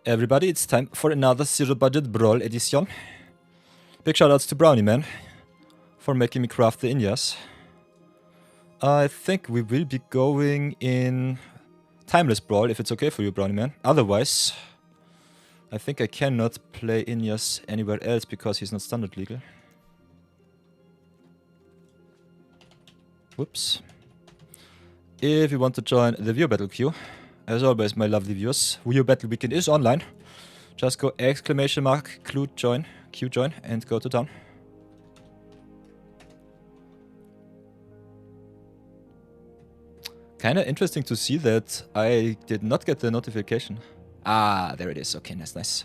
Everybody, it's time for another Zero Budget Brawl edition. Big shoutouts to Brownie Man for making me craft the Inniaz. I think we will be going in Timeless Brawl if it's okay for you, Brownie Man. Otherwise, I think I cannot play Inniaz anywhere else because he's not standard legal. Whoops. If you want to join the viewer battle queue, as always, my lovely viewers, viewer battle weekend is online. Just go ! Q join, and go to town. Kinda interesting to see that I did not get the notification. Ah, there it is. Okay, nice.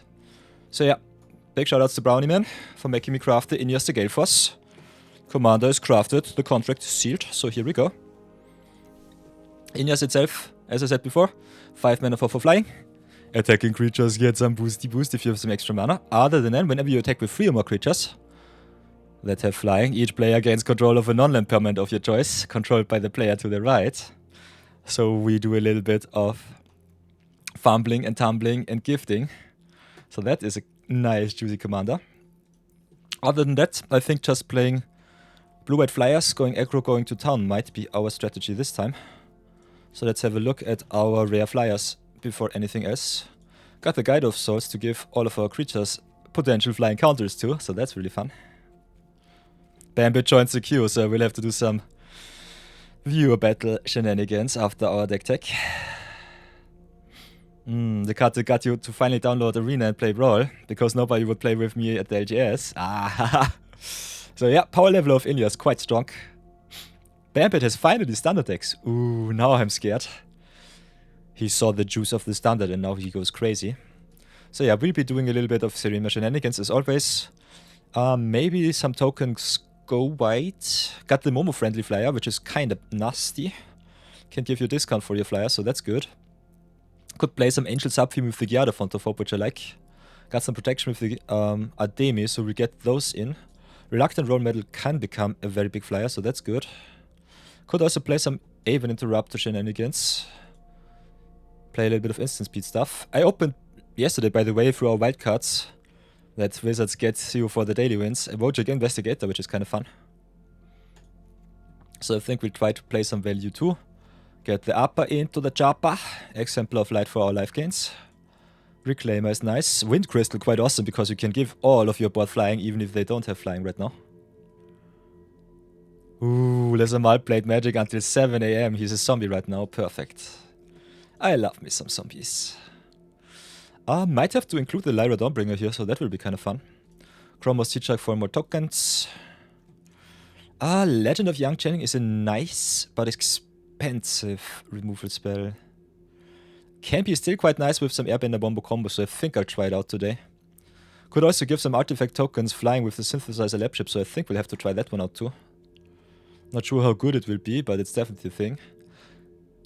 So yeah, big shoutouts to Brownie Man for making me craft the Inniaz the Gale Force. Commander is crafted, the contract is sealed, so here we go. Inniaz itself, as I said before, 5 mana for flying. Attacking creatures get some boost if you have some extra mana. Other than that, whenever you attack with 3 or more creatures that have flying, each player gains control of a non-land permanent of your choice, controlled by the player to the right. So we do a little bit of fumbling and tumbling and gifting. So that is a nice, juicy commander. Other than that, I think just playing blue-white flyers, going aggro, going to town might be our strategy this time. So let's have a look at our rare flyers before anything else. Got the Guide of Souls to give all of our creatures potential flying counters too, so that's really fun. Bambit joins the queue, so we'll have to do some viewer battle shenanigans after our deck tech. The card that got you to finally download Arena and play Brawl, because nobody would play with me at the LGS. Ah, so yeah, power level of Inniaz quite strong. Bambit has finally standard decks. Ooh, now I'm scared. He saw the juice of the standard and now he goes crazy. So yeah, we'll be doing a little bit of Serena shenanigans as always. Maybe some tokens go white. Got the Momo friendly flyer, which is kind of nasty. Can give you a discount for your flyer, so that's good. Could play some Angel Subtheme with the Giada Font of Hope, which I like. Got some protection with the Ademi, so we get those in. Reluctant Roll Metal can become a very big flyer, so that's good. Could also play some Aven Interrupter shenanigans. Play a little bit of instant speed stuff. I opened yesterday, by the way, through our wildcards that Wizards get you for the daily wins. A Wojak Investigator, which is kind of fun. So I think we'll try to play some value too. Get the upper into the chopper. Exemplar of Light for our life gains. Reclaimer is nice. Wind Crystal quite awesome because you can give all of your board flying even if they don't have flying right now. Ooh, Lezamal played Magic until 7 AM. He's a zombie right now. Perfect. I love me some zombies. Might have to include the Lyra Dawnbringer here, so that will be kind of fun. Chromos Teachak for more tokens. Legend of Young Channing is a nice but expensive removal spell. Can be still quite nice with some Airbender Wombo combo, so I think I'll try it out today. Could also give some artifact tokens flying with the Synthesizer Lab Ship, so I think we'll have to try that one out too. Not sure how good it will be, but it's definitely a thing.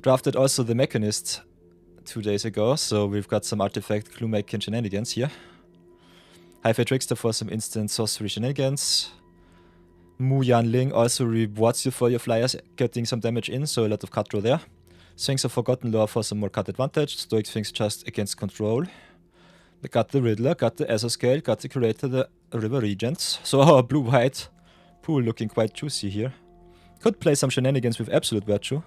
Drafted also the Mechanist 2 days ago, so we've got some artifact clue making shenanigans here. Hi-Fi Trickster for some instant sorcery shenanigans. Mu Yanling also rewards you for your flyers getting some damage in, so a lot of card draw there. Sphinx of Forgotten Lore for some more card advantage. Stoic Sphinx just against control. We got the Riddler, got the Azure got the Curator, the River Regents. So our blue-white pool looking quite juicy here. Could play some shenanigans with Absolute Virtue,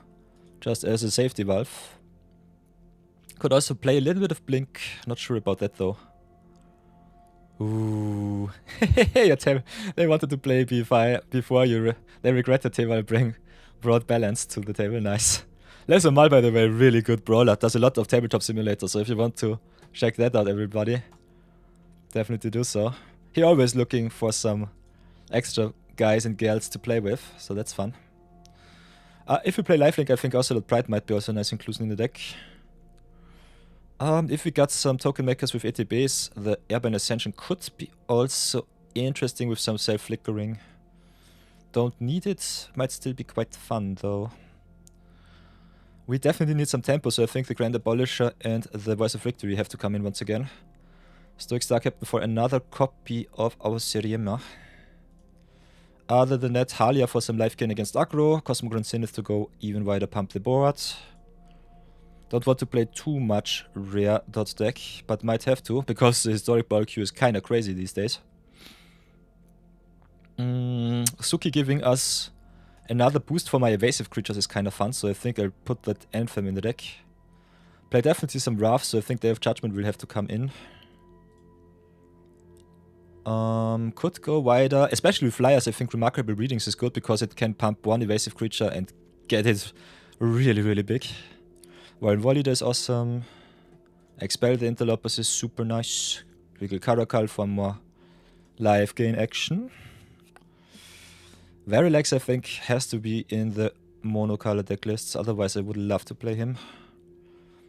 just as a safety valve. Could also play a little bit of Blink, not sure about that though. Ooh, they wanted to play B5 before they regretted they will bring broad balance to the table, nice. Lezamal, by the way, really good brawler, does a lot of tabletop simulators, so if you want to check that out, everybody, definitely do so. He always looking for some extra guys and girls to play with, so that's fun. If we play Lifelink, I think Ocelot Pride might be also a nice inclusion in the deck. If we got some token makers with ATBs, the Airborne Ascension could be also interesting with some self-flickering. Don't need it, might still be quite fun though. We definitely need some tempo, so I think the Grand Abolisher and the Voice of Victory have to come in once again. Stoic Star Captain for another copy of our Siriema. Other than that, Halia for some life gain against aggro. Cosmogran Zenith to go even wider, pump the board. Don't want to play too much rare dot deck, but might have to, because the Historic Brawl queue is kinda crazy these days. Suki giving us another boost for my evasive creatures is kinda fun, so I think I'll put that Anthem in the deck. Play definitely some Wrath, so I think Day of Judgment will have to come in. Could go wider, especially with Flyers. I think Remarkable Readings is good because it can pump one evasive creature and get it really, really big. While Validator is awesome. Expel the Interlopers is super nice. Wiggle Caracal for more life gain action. Vorinclex, I think, has to be in the mono-color deck lists, otherwise I would love to play him.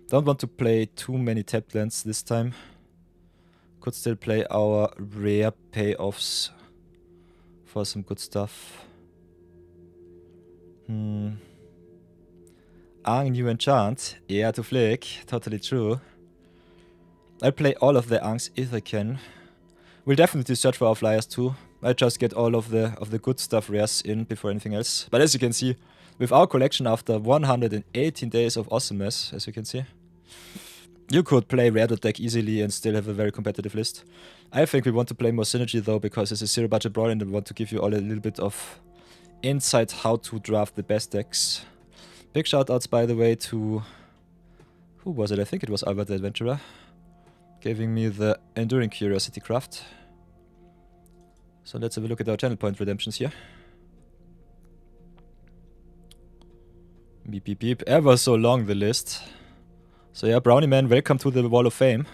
Don't want to play too many tapped lands this time. Could still play our rare payoffs for some good stuff. Ang new enchant. Yeah, to flick. Totally true. I'll play all of the Angs if I can. We'll definitely search for our Flyers too. I just get all of the good stuff rares in before anything else. But as you can see, with our collection after 118 days of awesomeness, as you can see, you could play rare deck easily and still have a very competitive list. I think we want to play more synergy though, because it's a zero budget brawl and we want to give you all a little bit of insight how to draft the best decks. Big shoutouts, by the way, to... who was it? I think it was Albert the Adventurer. Giving me the Enduring Curiosity craft. So let's have a look at our channel point redemptions here. Beep beep beep. Ever so long the list. So yeah, Brownie Man, welcome to the Wall of Fame.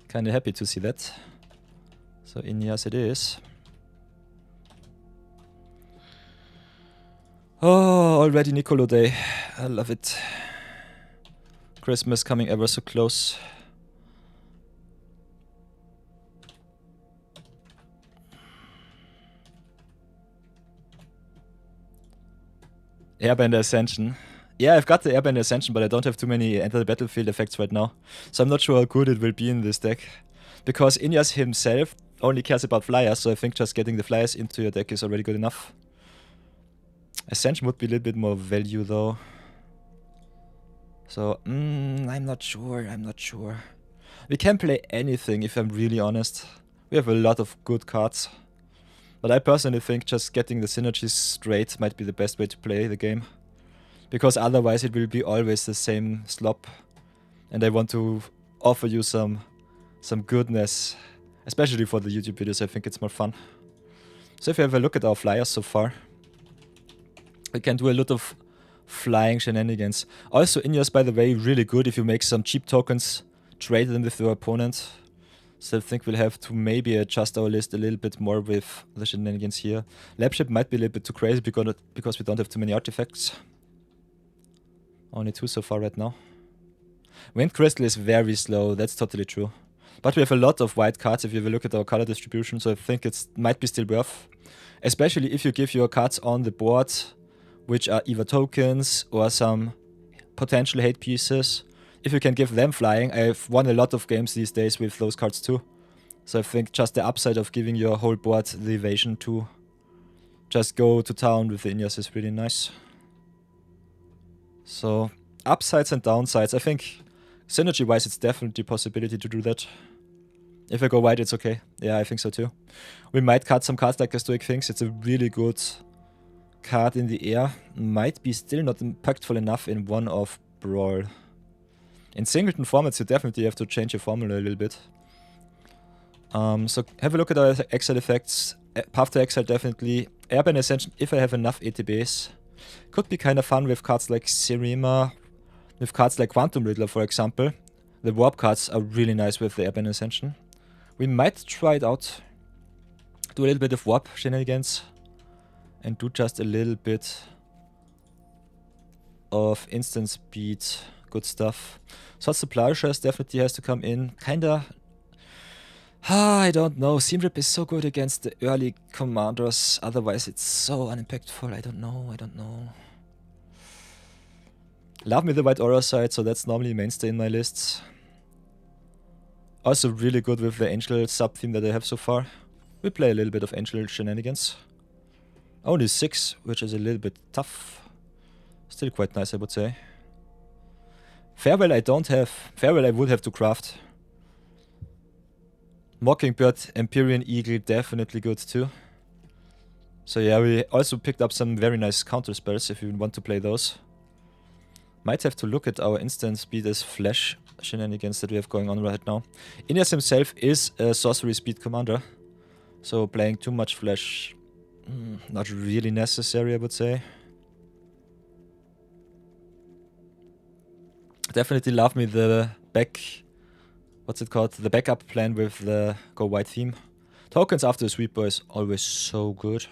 Kinda happy to see that. So Inniaz it is. Oh, already Nicolo Day. I love it. Christmas coming ever so close. Airbender Ascension. Yeah, I've got the Airbender Ascension, but I don't have too many Enter the Battlefield effects right now. So I'm not sure how good it will be in this deck. Because Inniaz himself only cares about Flyers, so I think just getting the Flyers into your deck is already good enough. Ascension would be a little bit more value though. So, I'm not sure. We can play anything if I'm really honest. We have a lot of good cards. But I personally think just getting the synergies straight might be the best way to play the game. Because otherwise it will be always the same slop. And I want to offer you some goodness. Especially for the YouTube videos, I think it's more fun. So if you have a look at our Flyers so far, we can do a lot of flying shenanigans. Also, Inniaz, by the way, really good if you make some cheap tokens, trade them with your opponent. So I think we'll have to maybe adjust our list a little bit more with the shenanigans here. Labship might be a little bit too crazy because we don't have too many artifacts. Only 2 so far right now. Wind Crystal is very slow, that's totally true. But we have a lot of white cards if you have a look at our color distribution, so I think it might be still worth. Especially if you give your cards on the board, which are either tokens or some potential hate pieces. If you can give them flying, I've won a lot of games these days with those cards too. So I think just the upside of giving your whole board the evasion to just go to town with the Inniaz is really nice. So, upsides and downsides. I think synergy-wise it's definitely a possibility to do that. If I go wide, it's okay. Yeah, I think so too. We might cut some cards like Stoic Things. It's a really good card in the air. Might be still not impactful enough in one-off Brawl. In singleton formats, you definitely have to change your formula a little bit. So have a look at our exile effects. Path to Exile definitely. Airbender Ascension, if I have enough ETBs. Could be kind of fun with cards like Miirym, with cards like Quantum Riddler, for example. The Warp cards are really nice with the Airbender Ascension. We might try it out. Do a little bit of Warp shenanigans. And do just a little bit of instant speed. Good stuff. Sword Supply Shares definitely has to come in. Kinda... I don't know. Seam Rip is so good against the early commanders. Otherwise it's so unimpactful. I don't know. Love me the White Aura side, so that's normally mainstay in my lists. Also really good with the Angel sub-theme that I have so far. We play a little bit of Angel shenanigans. Only 6, which is a little bit tough. Still quite nice, I would say. Farewell I don't have. Farewell I would have to craft. Mockingbird, Empyrean Eagle, definitely good too. So yeah, we also picked up some very nice counter spells if you want to play those. Might have to look at our instant speed as flash shenanigans that we have going on right now. Inniaz himself is a sorcery speed commander. So playing too much flash, not really necessary, I would say. Definitely love me the what's it called? The backup plan with the go white theme. Tokens after the sweeper is always so good.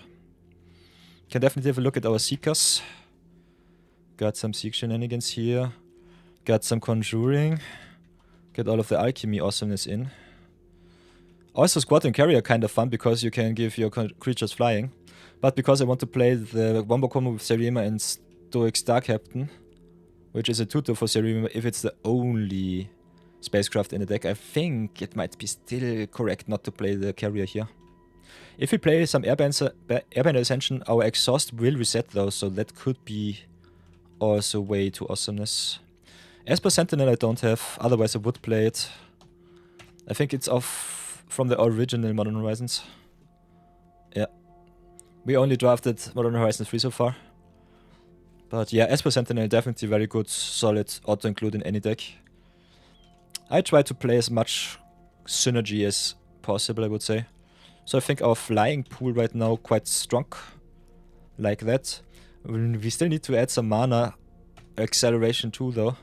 Can definitely have a look at our Seekers. Got some Seek shenanigans here. Got some Conjuring. Get all of the Alchemy awesomeness in. Also Squad and Carry are kind of fun because you can give your creatures flying. But because I want to play the Wombo combo with Serima and Stoic Star Captain, which is a 2-2 for Serima if it's the only spacecraft in the deck, I think it might be still correct not to play the carrier here. If we play some Airbender Ascension, our exhaust will reset those, so that could be also way to awesomeness. As per Sentinel I don't have, otherwise I would play it. I think it's off from the original Modern Horizons. Yeah. We only drafted Modern Horizons 3 so far. But yeah, Esper Sentinel definitely very good, solid, auto-include in any deck. I try to play as much synergy as possible, I would say. So I think our flying pool right now quite strong. Like that. We still need to add some mana acceleration too though.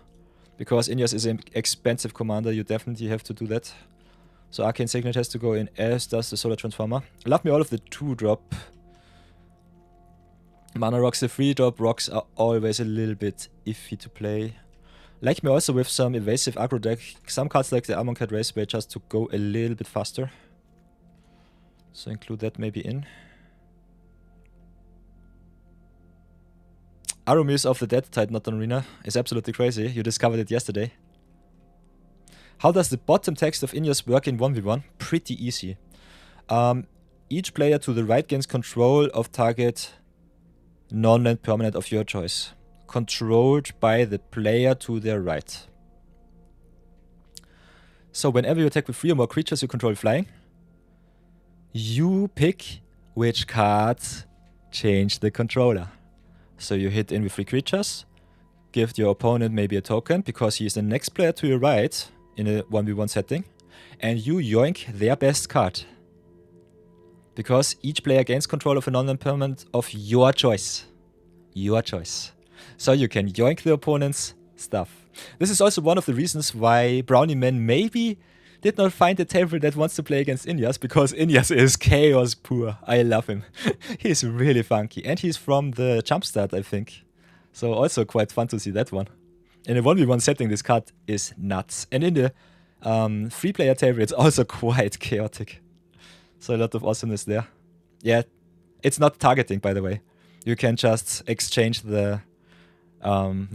Because Inniaz is an expensive commander, you definitely have to do that. So Arcane Signet has to go in, as does the Solar Transformer. Love me all of the 2-drop. Mana rocks, the 3-drop rocks are always a little bit iffy to play. Like me also with some evasive aggro deck, some cards like the Amonkhet Raceway just to go a little bit faster. So include that maybe in. Aromuse of the Dead Titan Arena is absolutely crazy, you discovered it yesterday. How does the bottom text of Inniaz work in 1v1? Pretty easy. Each player to the right gains control of target non-land permanent of your choice. Controlled by the player to their right. So whenever you attack with 3 or more creatures you control flying, you pick which cards change the controller. So you hit in with 3 creatures, give your opponent maybe a token because he is the next player to your right in a 1v1 setting, and you yoink their best card. Because each player gains control of a non-land permanent of your choice. Your choice. So you can yoink the opponent's stuff. This is also one of the reasons why Brownie Man maybe did not find a table that wants to play against Inniaz, because Inniaz is chaos poor. I love him. He's really funky. And he's from the Jumpstart, I think. So also quite fun to see that one. In a 1v1 setting, this card is nuts. And in the 3-player table, it's also quite chaotic. So a lot of awesomeness there. Yeah, it's not targeting, by the way. You can just exchange the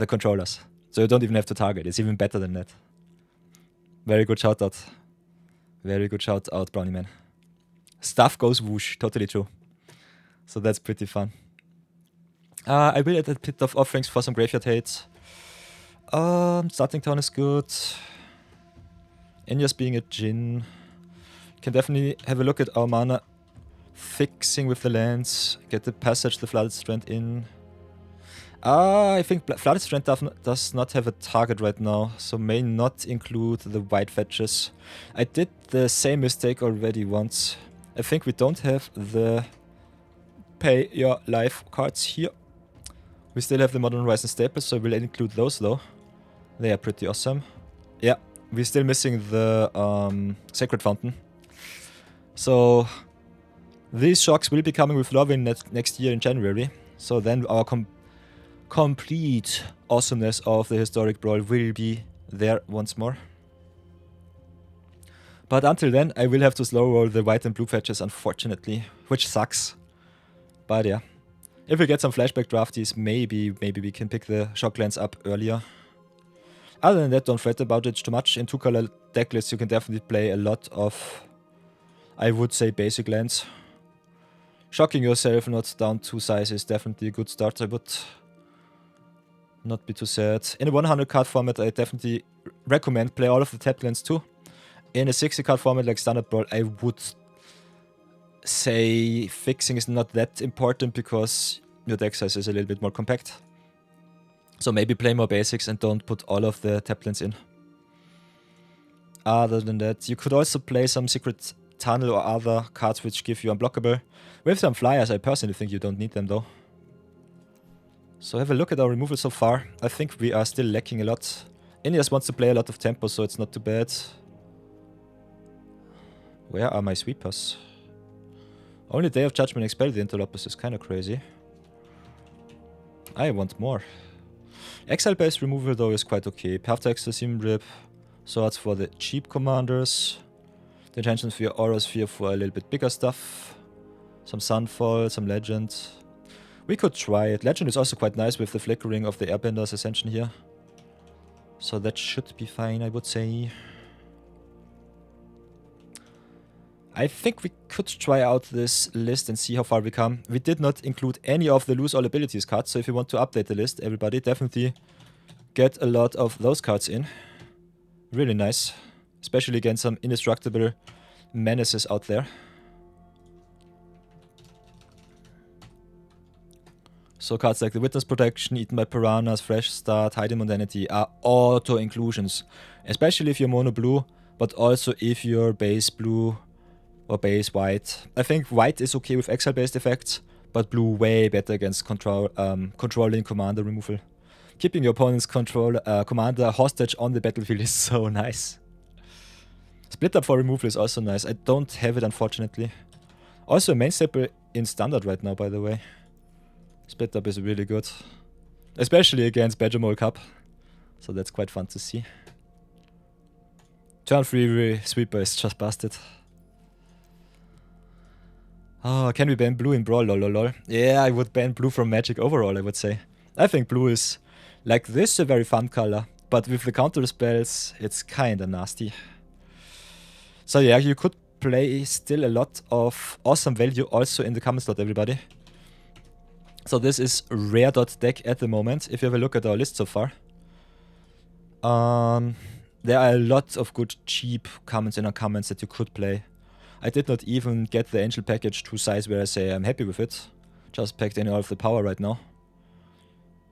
controllers. So you don't even have to target. It's even better than that. Very good shout out. Very good shout out, Brownie Man. Stuff goes whoosh. Totally true. So that's pretty fun. I will add a bit of offerings for some graveyard hate. Starting town is good. Inniaz being a Djinn. Can definitely have a look at our mana fixing with the lands. Get the passage, the Flooded Strand in. I think Flooded Strand does not have a target right now, so may not include the white fetches. I did the same mistake already once. I think we don't have the pay your life cards here. We still have the Modern Horizon staples, so we'll include those though. They are pretty awesome. Yeah, we're still missing the Sacred Fountain. So these shocks will be coming with Lorwyn next year in January. So then our complete awesomeness of the Historic Brawl will be there once more. But until then, I will have to slow roll the white and blue fetches, unfortunately, which sucks. But yeah, if we get some flashback drafties, maybe we can pick the Shocklands up earlier. Other than that, don't fret about it too much. In 2-color deck lists, you can definitely play a lot of, I would say, basic lands. Shocking yourself not down 2 size is definitely a good start, I would Not be too sad. In a 100 card format, I definitely recommend play all of the tapped lands too. In a 60 card format like Standard Brawl, I would say fixing is not that important because your deck size is a little bit more compact. So maybe play more basics and don't put all of the tapped lands in. Other than that, you could also play some Secret Tunnel or other cards which give you unblockable. With some flyers, I personally think you don't need them though. So have a look at our removal so far. I think we are still lacking a lot. Inniaz wants to play a lot of tempo, so it's not too bad. Where are my sweepers? Only Day of Judgment expel the Interlopers is kinda crazy. I want more. Exile-based removal though is quite okay. Path to Ecstasy, Rip, Swords for the cheap commanders. The Intention Sphere, Aura Sphere for a little bit bigger stuff. Some Sunfall, some Legend. We could try it. Legend is also quite nice with the flickering of the Airbender's Ascension here. So that should be fine, I would say. I think we could try out this list and see how far we come. We did not include any of the Lose All Abilities cards, so if you want to update the list, everybody, definitely get a lot of those cards in. Really nice. Especially against some indestructible menaces out there. So cards like the Witness Protection, Eaten by Piranhas, Fresh Start, Hiding Mundanity are auto-inclusions. Especially if you're mono blue, but also if you're base blue or base white. I think white is okay with exile-based effects, but blue way better against controlling commander removal. Keeping your opponent's commander hostage on the battlefield is so nice. Split Up for removal is also nice. I don't have it, unfortunately. Also a main staple in Standard right now, by the way. Split Up is really good. Especially against Badger Mole Cup. So that's quite fun to see. Turn 3 Sweeper is just busted. Oh, can we ban blue in Brawl? Lol. Yeah, I would ban blue from Magic overall, I would say. I think blue is, like this, a very fun color. But with the counter spells, it's kinda nasty. So yeah, you could play still a lot of awesome value also in the comment slot, everybody. So this is rare.deck at the moment, if you have a look at our list so far. There are a lot of good cheap comments in our comments that you could play. I did not even get the Angel package to size where I say I'm happy with it. Just packed in all of the power right now.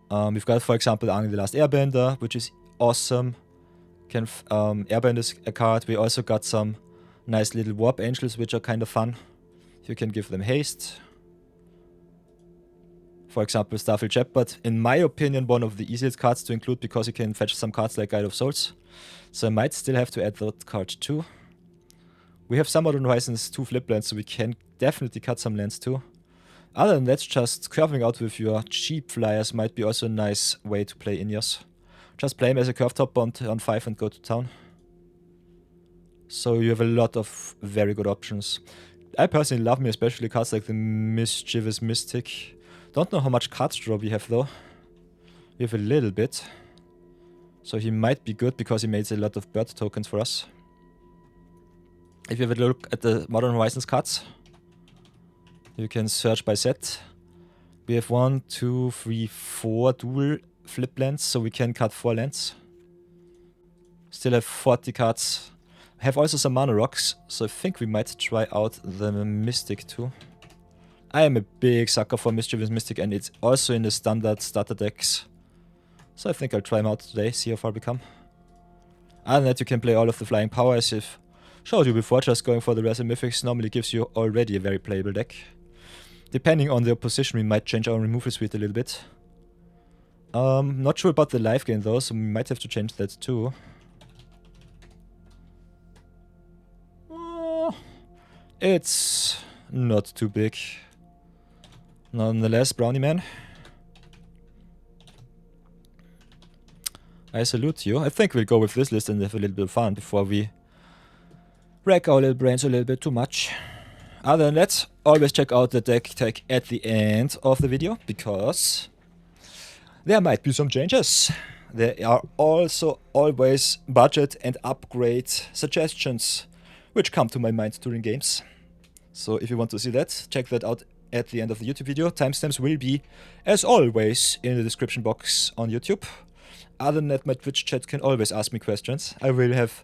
We've got, for example, Ang the Last Airbender, which is awesome. Airbender is a card. We also got some nice little Warp Angels, which are kind of fun. You can give them haste. For example, Starfield Shepherd, in my opinion, one of the easiest cards to include because you can fetch some cards like Guide of Souls. So I might still have to add that card too. We have some Modern Horizons 2 flip lands, so we can definitely cut some lands too. Other than that, just curving out with your cheap flyers might be also a nice way to play Inniaz. Just play him as a curve top on 5 and go to town. So you have a lot of very good options. I personally love me especially cards like the Mischievous Mystic. Don't know how much card draw we have though. We have a little bit. So he might be good because he made a lot of bird tokens for us. If you have a look at the Modern Horizons cards, you can search by set. We have 1, 2, 3, 4 dual flip lands, so we can cut 4 lands. Still have 40 cards. Have also some mana rocks, so I think we might try out the Mystic too. I am a big sucker for Mischievous Mystic, and it's also in the standard starter decks. So I think I'll try him out today, see how far we come. Other than that, you can play all of the Flying Power, as I've showed you before. Just going for the Rares and Mythics normally gives you already a very playable deck. Depending on the opposition, we might change our removal suite a little bit. Not sure about the life gain though, so we might have to change that too. It's not too big. Nonetheless, Brownie Man, I salute you. I think we'll go with this list and have a little bit of fun before we wreck our little brains a little bit too much. Other than that, always check out the deck tag at the end of the video, because there might be some changes. There are also always budget and upgrade suggestions which come to my mind during games. So if you want to see that, check that out at the end of the YouTube video. Timestamps will be, as always, in the description box on YouTube. Other than that, my Twitch chat can always ask me questions. I will have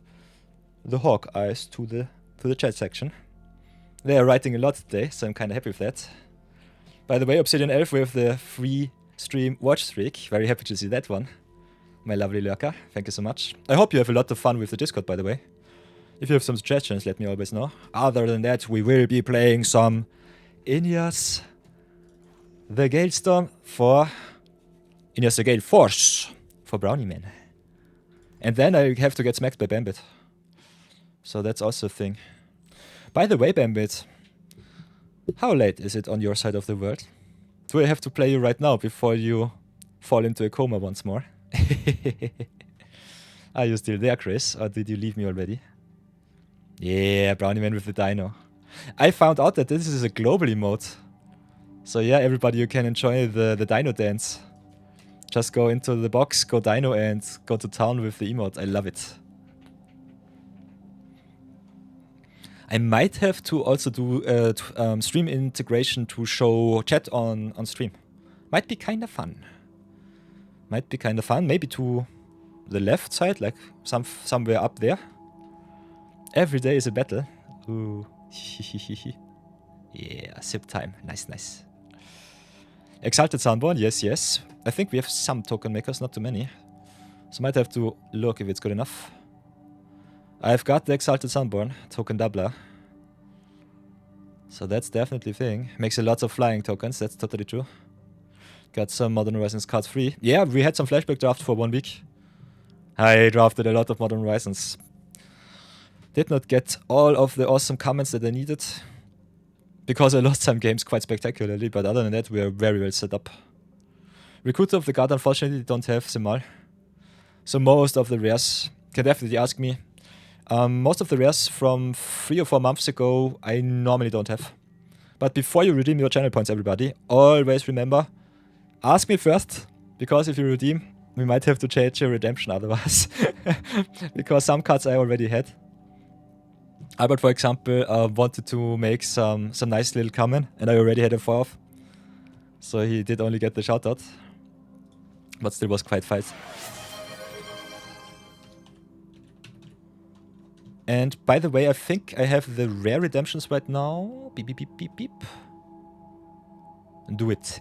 the hawk eyes to the chat section. They are writing a lot today, so I'm kind of happy with that. By the way, Obsidian Elf with the free stream watch streak. Very happy to see that one. My lovely lurker, thank you so much. I hope you have a lot of fun with the Discord, by the way. If you have some suggestions, let me always know. Other than that, we will be playing some Inniaz the Gale Storm for Inniaz the Gale Force for Brownie Man. And then I have to get smacked by Bambit. So that's also a thing. By the way, Bambit, how late is it on your side of the world? Do I have to play you right now before you fall into a coma once more? Are you still there, Chris? Or did you leave me already? Yeah, Brownie Man with the dino. I found out that this is a global emote. So yeah, everybody, you can enjoy the dino dance. Just go into the box, go dino and go to town with the emote. I love it. I might have to also do stream integration to show chat on stream. Might be kind of fun. Might be kind of fun. Maybe to the left side, like somewhere up there. Every day is a battle. Ooh. Yeah, sip time. Nice, nice. Exalted Sunborn, yes, yes. I think we have some token makers, not too many. So might have to look if it's good enough. I've got the Exalted Sunborn, token doubler. So that's definitely a thing. Makes a lot of flying tokens, that's totally true. Got some Modern Horizons cards free. Yeah, we had some flashback draft for 1 week. I drafted a lot of Modern Horizons. Did not get all of the awesome comments that I needed. Because I lost some games quite spectacularly, but other than that, we are very well set up. Recruiter of the Guard, unfortunately, don't have Simal. So most of the rares, can definitely ask me. Most of the rares from 3 or 4 months ago, I normally don't have. But before you redeem your channel points, everybody, always remember, ask me first, because if you redeem, we might have to change your redemption otherwise. Because some cards I already had. Albert, for example, wanted to make some nice little comment, and I already had a 4-off. So he did only get the shoutout. But still was quite fast. And by the way, I think I have the rare redemptions right now. Beep, beep, beep, beep, beep. Do it.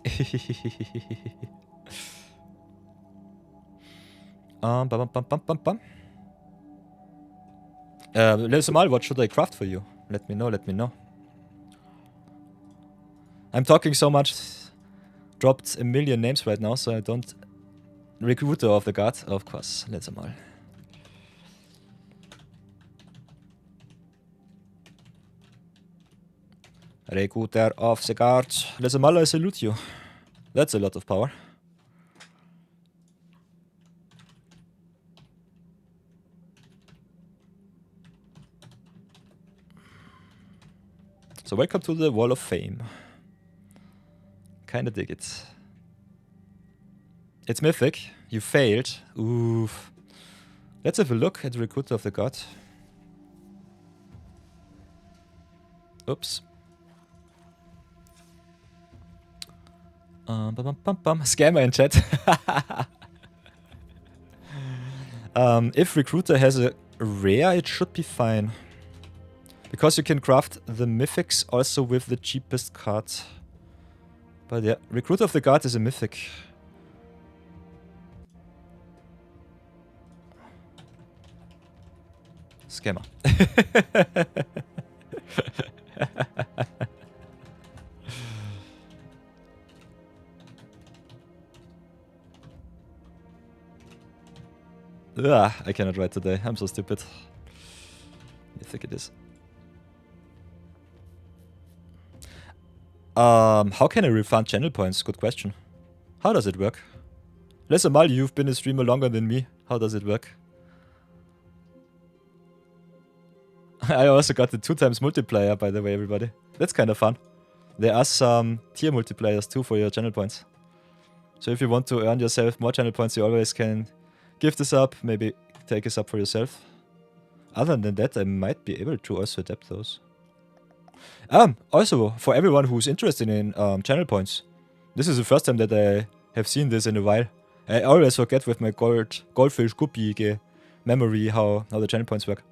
Bum, bum, bum, bum, bum, bum. Lesumal, what should I craft for you? Let me know, let me know. I'm talking so much. Dropped a million names right now, so I don't... Recruiter of the Guard, of course. Lesumal. Recruiter of the Guard. Lesumal, I salute you. That's a lot of power. So welcome to the Wall of Fame. Kinda dig it. It's mythic. You failed. Oof. Let's have a look at the Recruiter of the God. Oops. Bum, bum, bum, bum. Scammer in chat. If Recruiter has a rare, it should be fine. Because you can craft the mythics also with the cheapest card. But yeah, Recruiter of the Guard is a mythic. Scammer. Ugh, I cannot write today. I'm so stupid. I think it is. How can I refund channel points? Good question. How does it work? Lesumal, you've been a streamer longer than me. How does it work? I also got the 2x multiplier, by the way, everybody. That's kind of fun. There are some tier multipliers too for your channel points. So if you want to earn yourself more channel points, you always can give this up, maybe take this up for yourself. Other than that, I might be able to also adapt those. Also, for everyone who's interested in channel points, this is the first time that I have seen this in a while. I always forget with my goldfish guppy memory how the channel points work.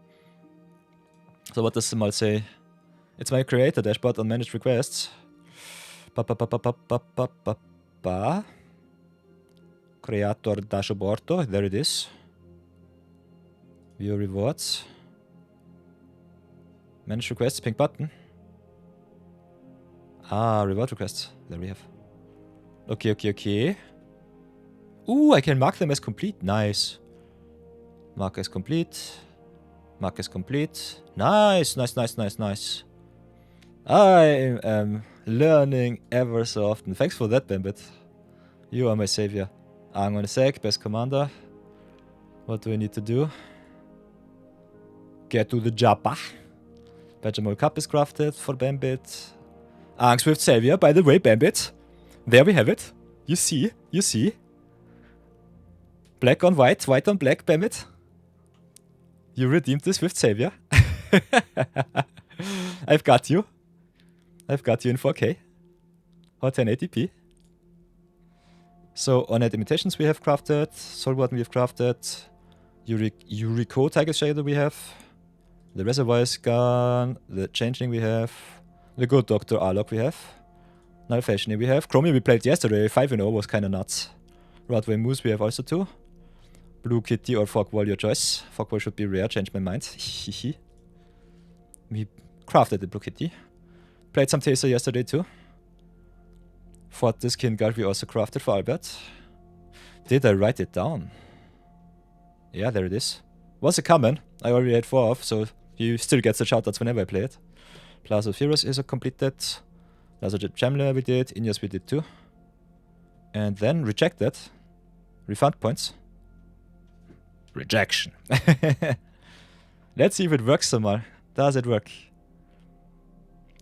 So what does Mal say? It's my creator dashboard on managed requests. Creator dashboard, there it is. View rewards. Manage requests, pink button. Ah, reward requests. There we have. Okay. Ooh, I can mark them as complete. Nice. Mark as complete. Mark as complete. Nice. I am learning ever so often. Thanks for that, Bambit. You are my savior. I'm gonna sec, best commander. What do I need to do? Get to the Jabba. Benjamin Cup is crafted for Bambit. Swift Savior, by the way, Bambit. There we have it. You see. Black on white, white on black, Bambit. You redeemed the Swift Savior. I've got you. in 4K. Hot 1080p. So, Ornate Imitations we have crafted. Soul Warden we have crafted. Yuriko Tiger Shader we have. The Reservoir is gone. The Changeling we have. The Good Dr. Arlok we have. Nullfashioning we have. Chromie we played yesterday. 5-0 was kinda nuts. Rodway Moose we have also too. Blue Kitty or Fogwall, your choice. Fogwall should be rare, change my mind. We crafted the Blue Kitty. Played some Taser yesterday too. Fought this Kin Guard we also crafted for Albert. Did I write it down? Yeah, there it is. Was a common. I already had 4 off, so he still gets the shoutouts whenever I play it. Plaza of Heroes is completed. Plaza of Jamler we did. Inniaz we did too. And then rejected. Refund points. Rejection. Let's see if it works somehow. Does it work?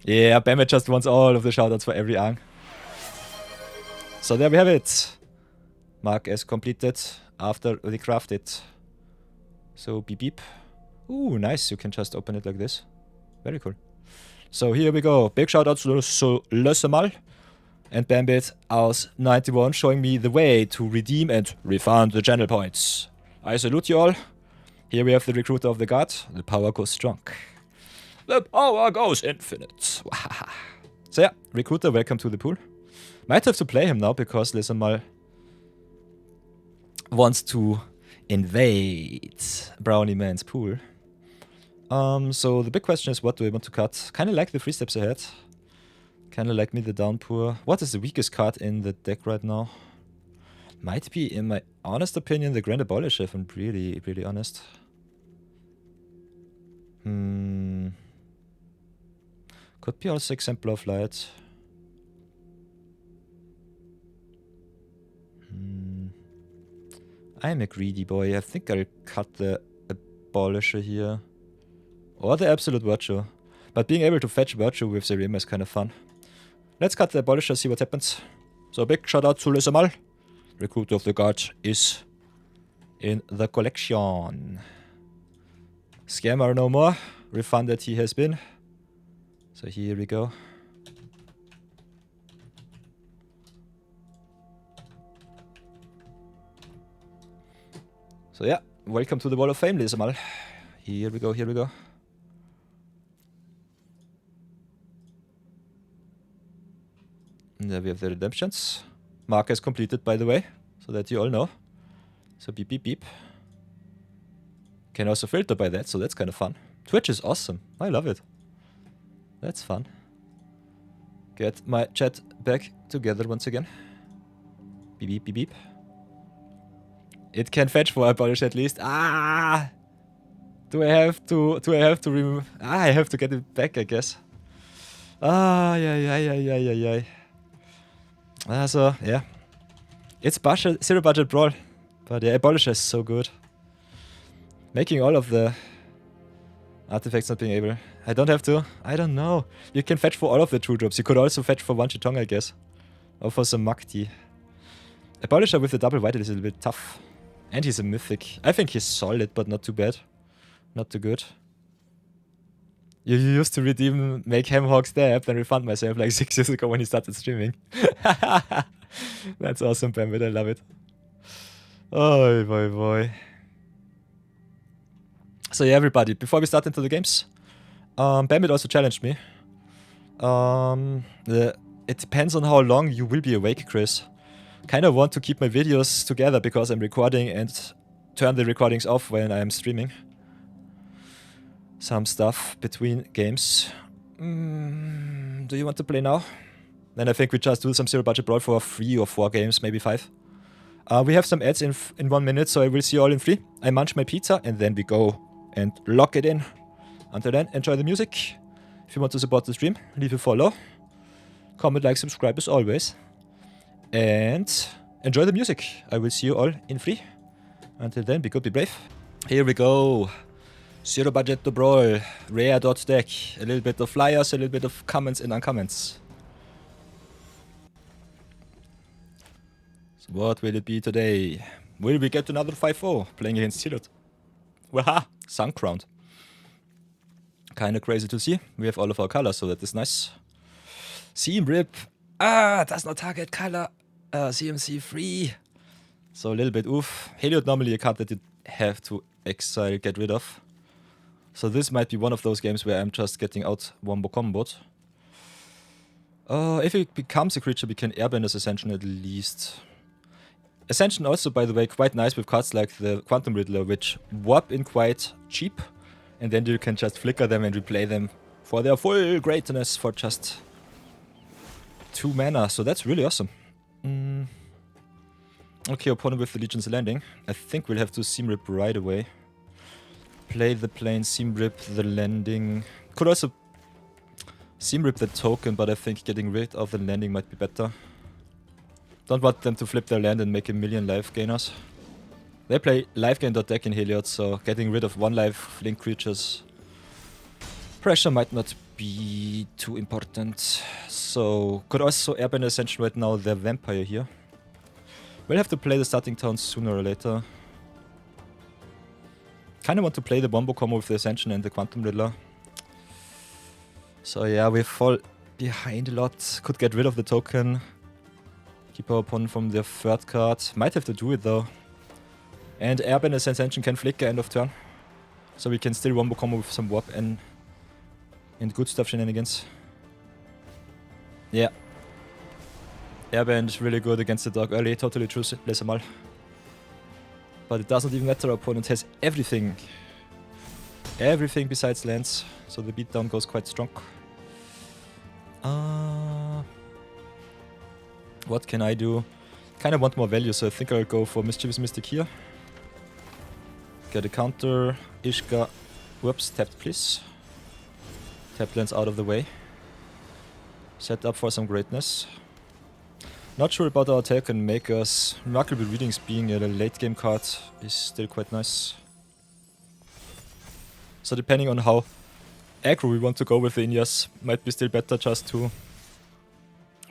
Yeah, Bammet just wants all of the shoutouts for every Ang. So there we have it. Mark as completed after we craft it. So beep beep. Ooh, nice. You can just open it like this. Very cool. So here we go. Big shoutouts to Le Semal and Bambit aus 91 showing me the way to redeem and refund the channel points. I salute you all. Here we have the Recruiter of the God. The power goes strong. The power goes infinite. So yeah, Recruiter, welcome to the pool. Might have to play him now because Lisamal wants to invade Brownie Man's pool. So the big question is, what do I want to cut? Kinda like the 3 steps ahead. Kinda like me the downpour. What is the weakest card in the deck right now? Might be, in my honest opinion, the Grand Abolish, if I'm really honest. Could be also Exemplar of Light. I'm a greedy boy. I think I'll cut the Abolisher here. Or the Absolute Virtue. But being able to fetch Virtue with Miirym is kind of fun. Let's cut the Abolisher, see what happens. So big shout out to Le Semal. Recruiter of the God is in the collection. Scammer no more. Refunded he has been. So here we go. So yeah, welcome to the Wall of Fame, Le Semal. Here we go. And there we have the redemptions. Mark is completed, by the way, so that you all know. So beep beep beep. Can also filter by that, so that's kind of fun. Twitch is awesome. I love it. That's fun. Get my chat back together once again. Beep beep beep beep. It can fetch for Abolish at least. Do I have to remove? I have to get it back, I guess. Yeah. So yeah, it's zero budget brawl, but yeah, Abolisher is so good. Making all of the artifacts not being able. I don't have to. I don't know. You can fetch for all of the 2-drops. You could also fetch for 1 Chitong, I guess, or for some Makti. Abolisher with the double white is a little bit tough, and he's a mythic. I think he's solid, but not too bad, not too good. You used to redeem Make Hamhawk's Deb, then refund myself like 6 years ago when he started streaming. That's awesome, Bambit. I love it. Oh, boy. So yeah, everybody, before we start into the games, Bambit also challenged me. It depends on how long you will be awake, Chris. Kind of want to keep my videos together because I'm recording and turn the recordings off when I'm streaming. Some stuff between games. Do you want to play now? Then I think we just do some Zero Budget Brawl for 3 or 4 games, maybe 5. We have some ads in 1 minute, so I will see you all in 3. I munch my pizza and then we go and lock it in. Until then, enjoy the music. If you want to support the stream, leave a follow. Comment, like, subscribe as always. And enjoy the music. I will see you all in 3. Until then, be good, be brave. Here we go. Zero Budget to Brawl, rare.deck, a little bit of flyers, a little bit of comments and uncomments. So what will it be today? Will we get another 5-4 playing against Heliod? Waha! Sunk round. Kinda crazy to see. We have all of our colors, so that is nice. Seam Rip. Does not target color. CMC free. So a little bit oof. Heliod normally a card that you have to exile, get rid of. So this might be one of those games where I'm just getting out wombo comboed. If it becomes a creature, we can airbend as Ascension at least. Ascension also, by the way, quite nice with cards like the Quantum Riddler, which warp in quite cheap. And then you can just flicker them and replay them for their full greatness for just 2 mana. So that's really awesome. Okay, opponent with the Legion's Landing. I think we'll have to Seam Rip right away. Play the plane, Seam Rip the landing. Could also Seam Rip the token, but I think getting rid of the landing might be better. Don't want them to flip their land and make a million life gainers. They play life gain.deck in Heliod, so getting rid of 1 life link creatures. Pressure might not be too important. So could also airbend Ascension right now, their Vampire here. We'll have to play the starting town sooner or later. Kinda want to play the Wombo combo with the Ascension and the Quantum Riddler. So yeah, we fall behind a lot. Could get rid of the token. Keep our opponent from their 3rd card. Might have to do it though. And airbend Ascension can flicker end of turn. So we can still Wombo combo with some warp and good stuff shenanigans. Yeah. Airbend really good against the dog early. Totally true, Lesamal. But it doesn't even matter, our opponent has everything. Everything besides lands, so the beatdown goes quite strong. What can I do? Kinda want more value, so I think I'll go for Mischievous Mystic here. Get a counter, Ishka. Whoops, tapped please. Tap lands out of the way. Set up for some greatness. Not sure about our token makers. Remarkable Readings being a late game card is still quite nice. So depending on how aggro we want to go with the Inniaz, might be still better just to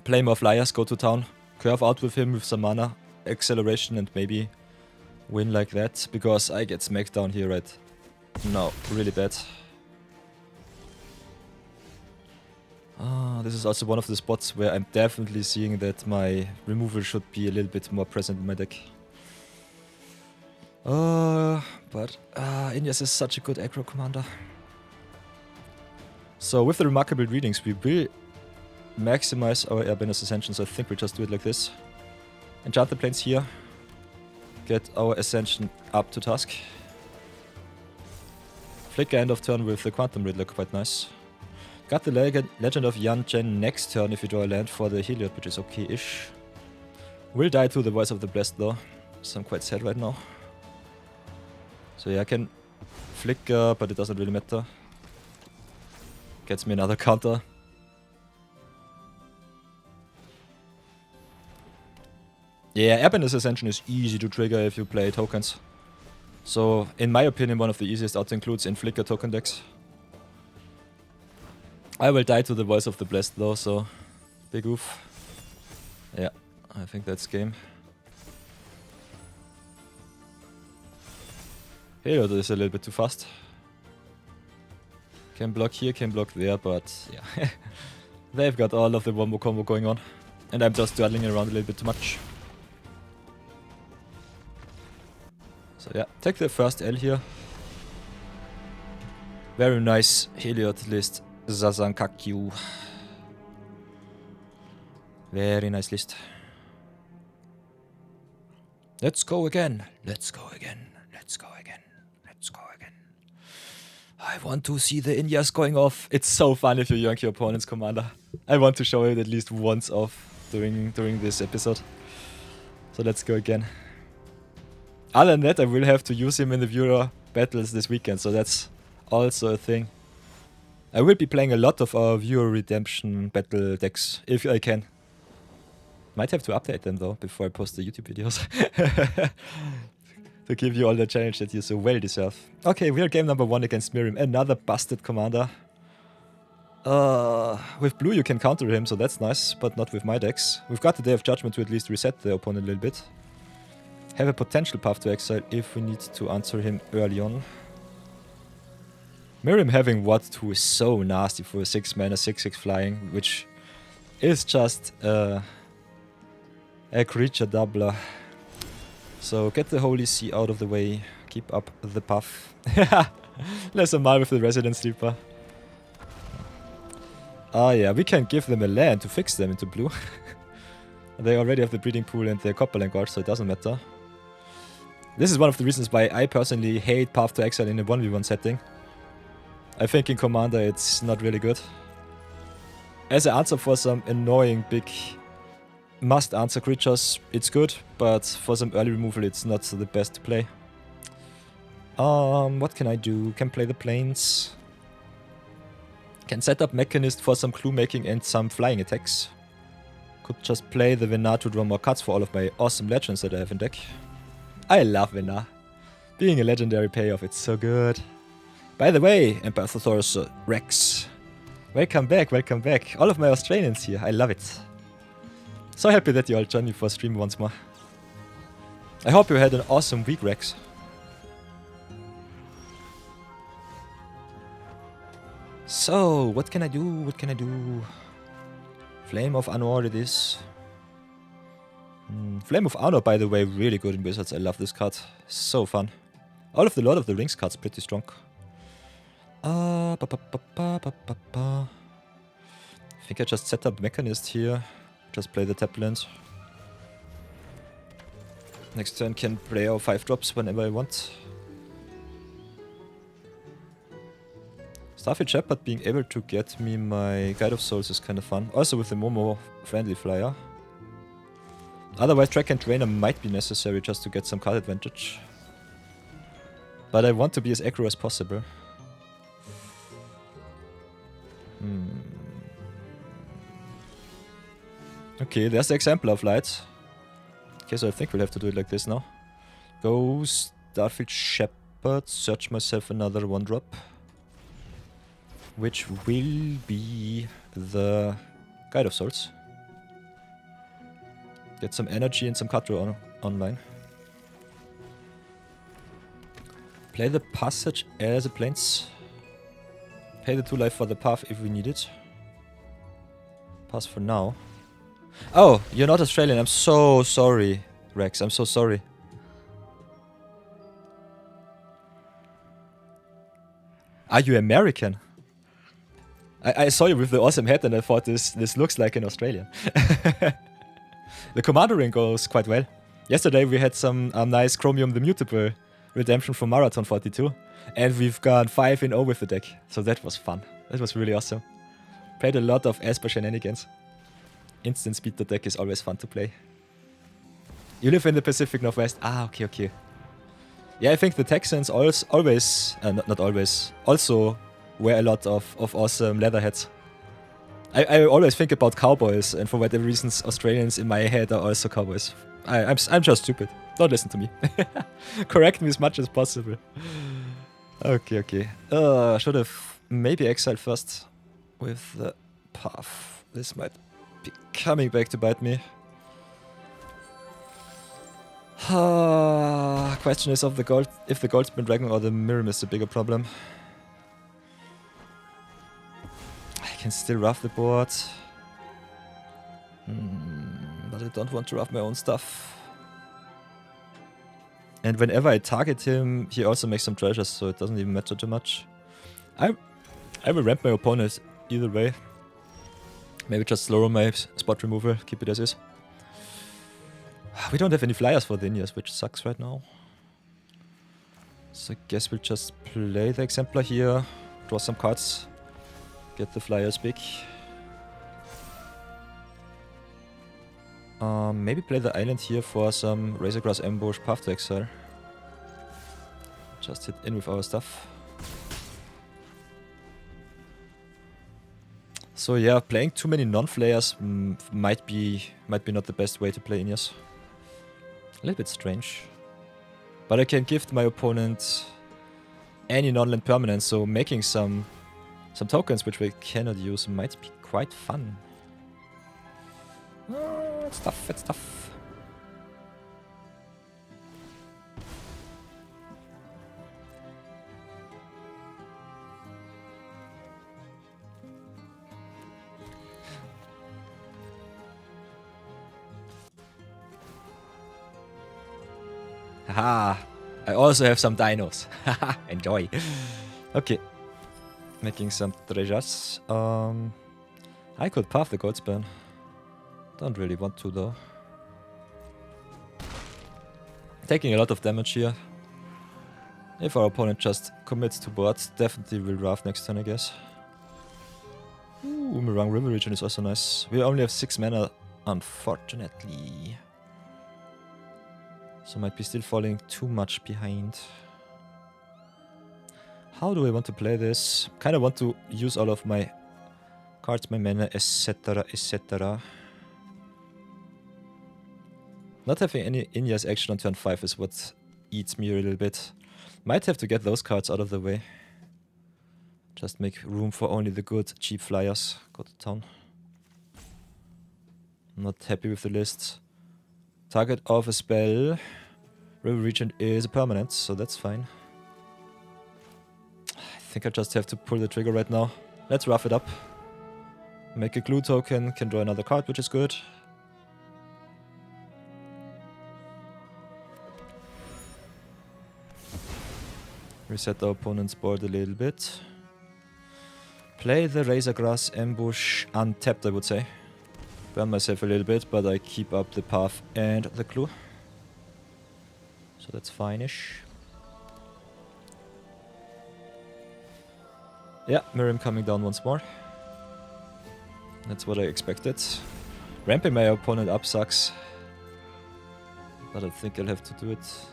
play more flyers, go to town, curve out with him with some mana, acceleration and maybe win like that. Because I get smacked down here right now, really bad. This is also one of the spots where I'm definitely seeing that my removal should be a little bit more present in my deck. But Inniaz is such a good aggro commander. So with the Remarkable Readings, we will maximize our Airbender's Ascension, so I think we'll just do it like this. Enchant the planes here. Get our Ascension up to task. Flicker end of turn with the Quantum Riddler, quite nice. Got the Legend of Yan Jen next turn if you draw a land for the Heliod, which is okay-ish. Will die to the Voice of the Blessed though, so I'm quite sad right now. So yeah, I can flicker, but it doesn't really matter. Gets me another counter. Yeah, Airbender's Ascension is easy to trigger if you play tokens. So, in my opinion, one of the easiest auto-includes in flicker token decks. I will die to the Voice of the Blessed though, so big oof. Yeah, I think that's game. Heliod is a little bit too fast. Can block here, can block there, but yeah. They've got all of the wombo combo going on. And I'm just dawdling around a little bit too much. So yeah, take the first L here. Very nice Heliod list, sazankakyu. Very nice list. Let's go again. Let's go again. Let's go again. Let's go again. I want to see the Inniaz going off. It's so fun if you yank your opponent's commander. I want to show it at least once off during this episode. So let's go again. Other than that, I will have to use him in the viewer battles this weekend, so that's also a thing. I will be playing a lot of our viewer redemption battle decks, if I can. Might have to update them though, before I post the YouTube videos. To give you all the challenge that you so well deserve. Okay, we are game number 1 against Miirym, another busted commander. With blue you can counter him, so that's nice, but not with my decks. We've got the Day of Judgment to at least reset the opponent a little bit. Have a potential path to exile if we need to answer him early on. Miirym having What 2 is so nasty for a 6 mana 6/6 flying, which is just a creature doubler. So get the Holy Sea out of the way, keep up the puff. Less a mile with the Resident Sleeper. Ah yeah, we can give them a land to fix them into blue. They already have the Breeding Pool and the Copperland Guard, so it doesn't matter. This is one of the reasons why I personally hate Path to Exile in a 1v1 setting. I think in Commander it's not really good. As an answer for some annoying big must-answer creatures, it's good, but for some early removal it's not the best to play. What can I do? Can play the planes. Can set up Mechanist for some clue making and some flying attacks. Could just play the Venar to draw more cards for all of my awesome legends that I have in deck. I love Venar. Being a legendary payoff, it's so good. By the way, Ambassador's Rex. Welcome back, welcome back. All of my Australians here, I love it. So happy that you all joined me for stream once more. I hope you had an awesome week, Rex. So, what can I do? What can I do? Flame of Anor it is. Flame of Anor, by the way, really good in Wizards. I love this card. So fun. All of the Lord of the Rings cards pretty strong. I think I just set up Mechanist here. Just play the tap land. Next turn can play our 5 drops whenever I want. Starfleet Shepherd being able to get me my Guide of Souls is kind of fun. Also with the Momo friendly flyer. Otherwise Track and Trainer might be necessary just to get some card advantage. But I want to be as aggro as possible. Okay, there's the Exemplar of Light. Okay, so I think we'll have to do it like this now. Go Starfield Shepherd, search myself another 1-drop. Which will be the Guide of Souls. Get some energy and some card draw online. Play the Passage as a Plains. Pay the 2 life for the path if we need it. Pass for now. Oh, you're not Australian. I'm so sorry, Rex. I'm so sorry. Are you American? I saw you with the awesome hat and I thought this looks like an Australian. The Commander ring goes quite well. Yesterday we had some nice Chromium the Mutable redemption from Marathon 42. And we've gone 5-0 with the deck. So that was fun. That was really awesome. Played a lot of Esper shenanigans. Instant speed the deck is always fun to play. You live in the Pacific Northwest? Ah, okay, okay. Yeah, I think the Texans always, not always, also wear a lot of awesome leather hats. I always think about cowboys, and for whatever reasons, Australians in my head are also cowboys. I'm just stupid. Don't listen to me. Correct me as much as possible. Okay, okay. Should have maybe exiled first with the path. This might be coming back to bite me. Question is if the Goldsmith Dragon or the Miirym is the bigger problem. can still rough the board. But I don't want to rough my own stuff. And whenever I target him, he also makes some treasures, so it doesn't even matter too much. I will ramp my opponent either way. Maybe just slow roll my spot removal, keep it as is. We don't have any flyers for the Inniaz, which sucks right now. So I guess we'll just play the Exemplar here, draw some cards, get the flyers big. Maybe play the island here for some Razorgrass Ambush, Path to Exile. Just hit in with our stuff. So yeah, playing too many non-flayers might be not the best way to play Inniaz. A little bit strange. But I can gift my opponent any non-land permanent, so making some tokens which we cannot use might be quite fun. It's tough, it's tough. Haha, I also have some dinos. Haha, enjoy. Okay. Making some treasures. I could path the Goldspan. Don't really want to though. Taking a lot of damage here. If our opponent just commits to board, definitely will draft next turn, I guess. Ooh, Miirym River Region is also nice. We only have 6 mana, unfortunately. So might be still falling too much behind. How do I want to play this? Kinda want to use all of my cards, my mana, etc, etc. Not having any Inniaz action on turn 5 is what eats me a little bit. Might have to get those cards out of the way. Just make room for only the good, cheap flyers. Go to town. Not happy with the list. Target of a spell. River Region is a permanent, so that's fine. I think I just have to pull the trigger right now. Let's rough it up. Make a glue token, can draw another card, which is good. Reset our opponent's board a little bit. Play the Razorgrass Ambush untapped, I would say. Burn myself a little bit, but I keep up the path and the clue. So that's fine-ish. Yeah, Miirym coming down once more. That's what I expected. Ramping my opponent up sucks. But I think I'll have to do it.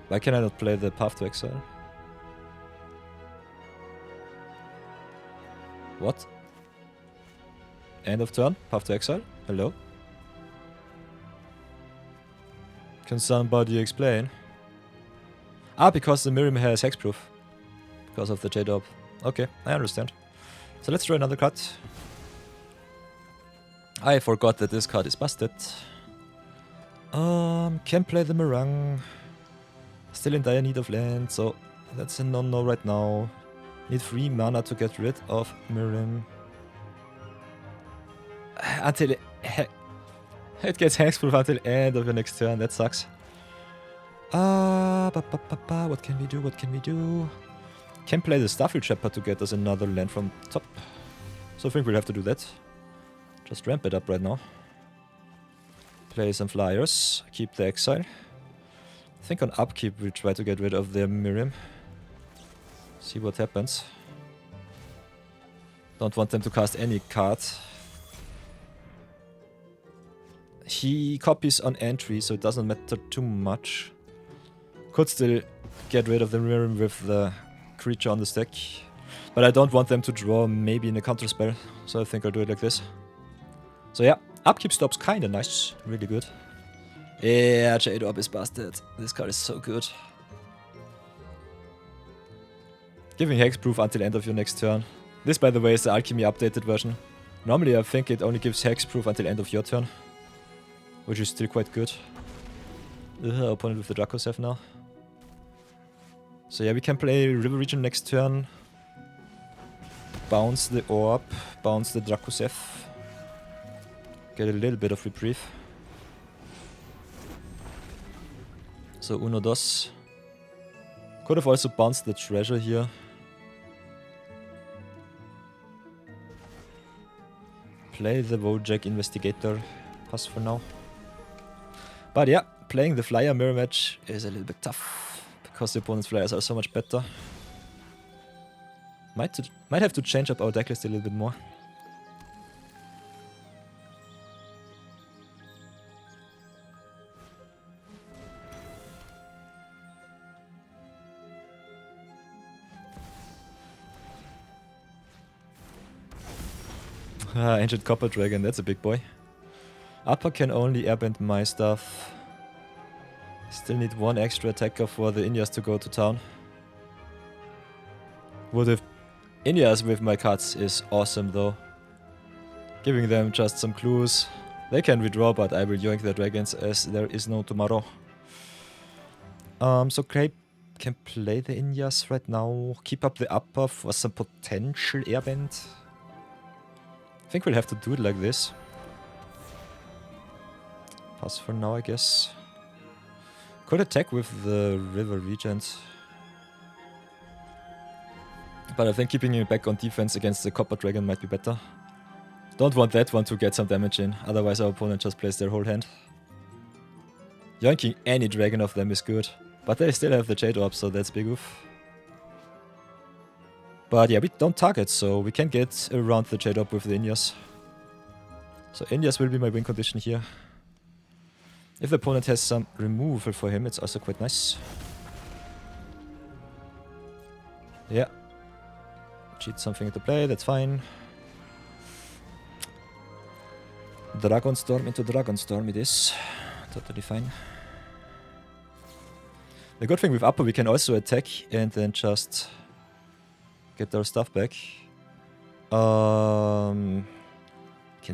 Why can I not play the Path to Exile? What? End of turn? Path to Exile? Hello? Can somebody explain? Ah, because the Miirym has hexproof. Because of the J-Dob. Okay, I understand. So let's draw another card. I forgot that this card is busted. Can play the Miirym. Still in dire need of land, so that's a no-no right now. Need 3 mana to get rid of Miirym. Until it gets hexproof until end of your next turn, that sucks. What can we do, what can we do? Can play the Starfield Shepherd to get us another land from top. So I think we'll have to do that. Just ramp it up right now. Play some flyers, keep the exile. I think on upkeep we'll try to get rid of the Miirym. See what happens. Don't want them to cast any card. He copies on entry, so it doesn't matter too much. Could still get rid of the Miirym with the creature on the stack. But I don't want them to draw maybe in a counter spell, so I think I'll do it like this. So yeah, upkeep stops kinda nice, really good. Yeah, J-Dob is busted. This card is so good. Giving hexproof until end of your next turn. This, by the way, is the Alchemy updated version. Normally I think it only gives hexproof until end of your turn. Which is still quite good. Opponent with the Vraccasor now. So yeah, we can play River Region next turn. bounce the orb, bounce the Vraccasor. Get a little bit of reprieve. So uno dos. Could have also bounced the treasure here. Play the Wojak Investigator. Pass for now. But yeah, playing the flyer mirror match is a little bit tough. Because the opponent's flyers are so much better. Might have to change up our decklist a little bit more. Ancient Copper Dragon, that's a big boy. Upper can only airbend my stuff. Still need one extra attacker for the Inniaz to go to town. Would have Inniaz with my cards is awesome though. Giving them just some clues. They can redraw, but I will yoink their dragons as there is no tomorrow. So Grape can play the Inniaz right now. Keep up the upper for some potential airbend. I think we'll have to do it like this. Pass for now, I guess. Could attack with the River Regent. But I think keeping him back on defense against the Copper Dragon might be better. Don't want that one to get some damage in, otherwise our opponent just plays their whole hand. Yoinking any dragon of them is good, but they still have the Jade Orb, so that's big oof. But yeah, we don't target, so we can get around the Jade Orb with the Inniaz. So Inniaz will be my win condition here. If the opponent has some removal for him, it's also quite nice. Yeah. Cheat something into play, that's fine. Dragonstorm into Dragonstorm it is. Totally fine. The good thing with upper, we can also attack and then just get our stuff back. Can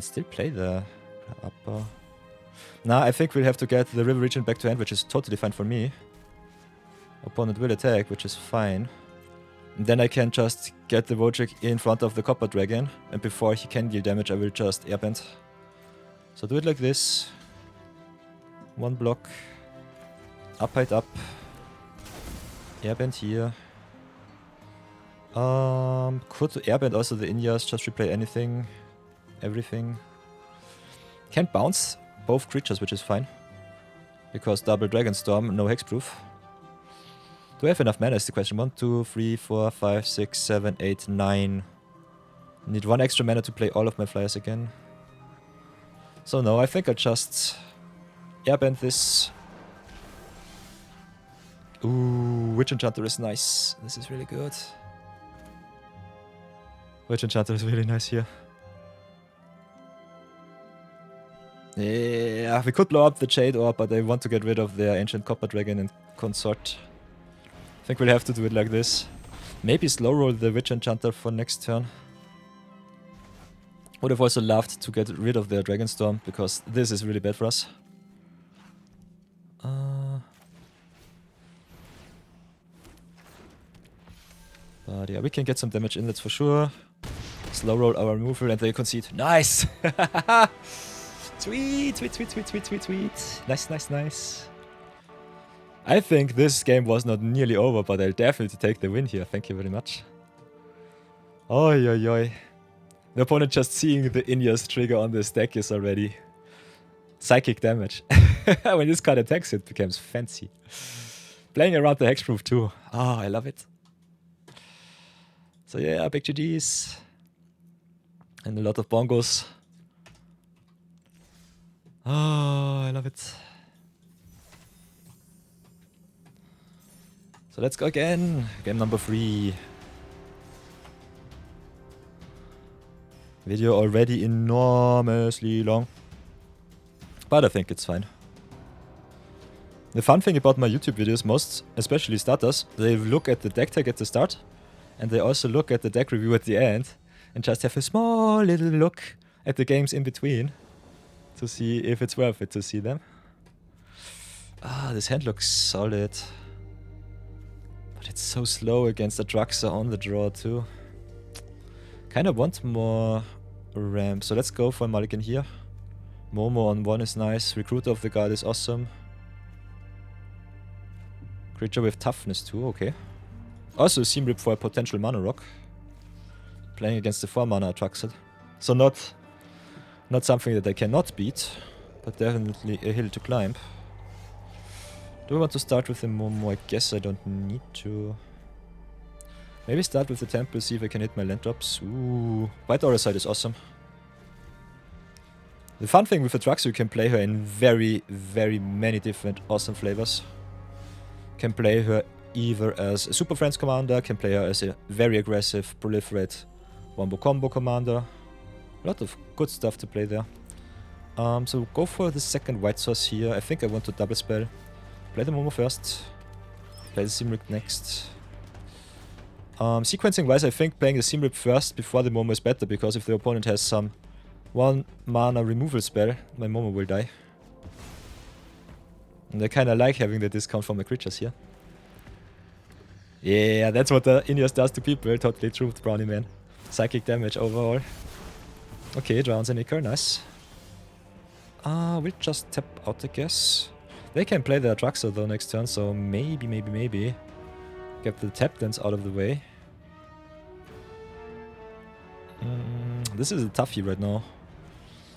still play the upper. Nah, I think we'll have to get the River Region back to hand, which is totally fine for me. Opponent will attack, which is fine. And then I can just get the Wojak in front of the Copper Dragon, and before he can deal damage, I will just airbend. So do it like this. One block. Up, height up. Airbend here. Could airbend also the Inniaz, just replay anything. Everything. Can't bounce both creatures, which is fine. Because double Dragonstorm, no hexproof. Do I have enough mana is the question. 1, 2, 3, 4, 5, 6, 7, 8, 9. Need one extra mana to play all of my flyers again. So no, I think I'll just airbend this. Ooh, Witch Enchanter is nice. This is really good. Witch Enchanter is really nice here. Yeah, we could blow up the Jade Orb, but I want to get rid of their Ancient Copper Dragon and Consort. I think we'll have to do it like this. Maybe slow roll the Witch Enchanter for next turn. Would have also loved to get rid of their Dragonstorm, because this is really bad for us. But yeah, we can get some damage in, that's for sure. Slow roll our removal and they concede. Nice! Sweet, sweet, sweet, sweet, sweet, sweet, sweet. Nice, nice, nice. I think this game was not nearly over, but I'll definitely take the win here. Thank you very much. Oi, oi, oi. The opponent just seeing the Inniaz trigger on this deck is already psychic damage. When this card attacks, it becomes fancy. Playing around the hexproof too. Oh, I love it. So yeah, big GGs. And a lot of bongos. Oh, I love it. So let's go again. Game number 3. Video already enormously long. But I think it's fine. The fun thing about my YouTube videos, most especially starters, they look at the deck tag at the start. And they also look at the deck review at the end. And just have a small little look at the games in between. To see if it's worth it to see them. Ah, this hand looks solid. But it's so slow against Atraxa on the draw too. Kinda want more ramp, so let's go for a mulligan here. Momo on 1 is nice. Recruiter of the Guard is awesome. Creature with toughness too, okay. Also Seam for a potential mana rock. Playing against the 4 mana Atraxa. So not something that I cannot beat, but definitely a hill to climb. Do I want to start with the Momo? I guess I don't need to. Maybe start with the temple, see if I can hit my land drops. Ooh, White Aura side is awesome. The fun thing with Atraxa, you can play her in very, very many different awesome flavors. Can play her either as a Super Friends commander, can play her as a very aggressive, proliferate wombo combo commander. A lot of good stuff to play there. So go for the second white source here. I think I want to double spell. Play the Momo first. Play the Simrip next. Sequencing wise, I think playing the Simrip first before the Momo is better, because if the opponent has some 1 mana removal spell, my Momo will die. And I kinda like having the discount from my creatures here. Yeah, that's what the Inniaz does to people. Totally true, Brownie man. Psychic damage overall. Okay, drowns an Icar, nice. We'll just tap out, I guess. They can play the Atraxa though next turn, so maybe. Get the tap lands out of the way. This is a toughie right now.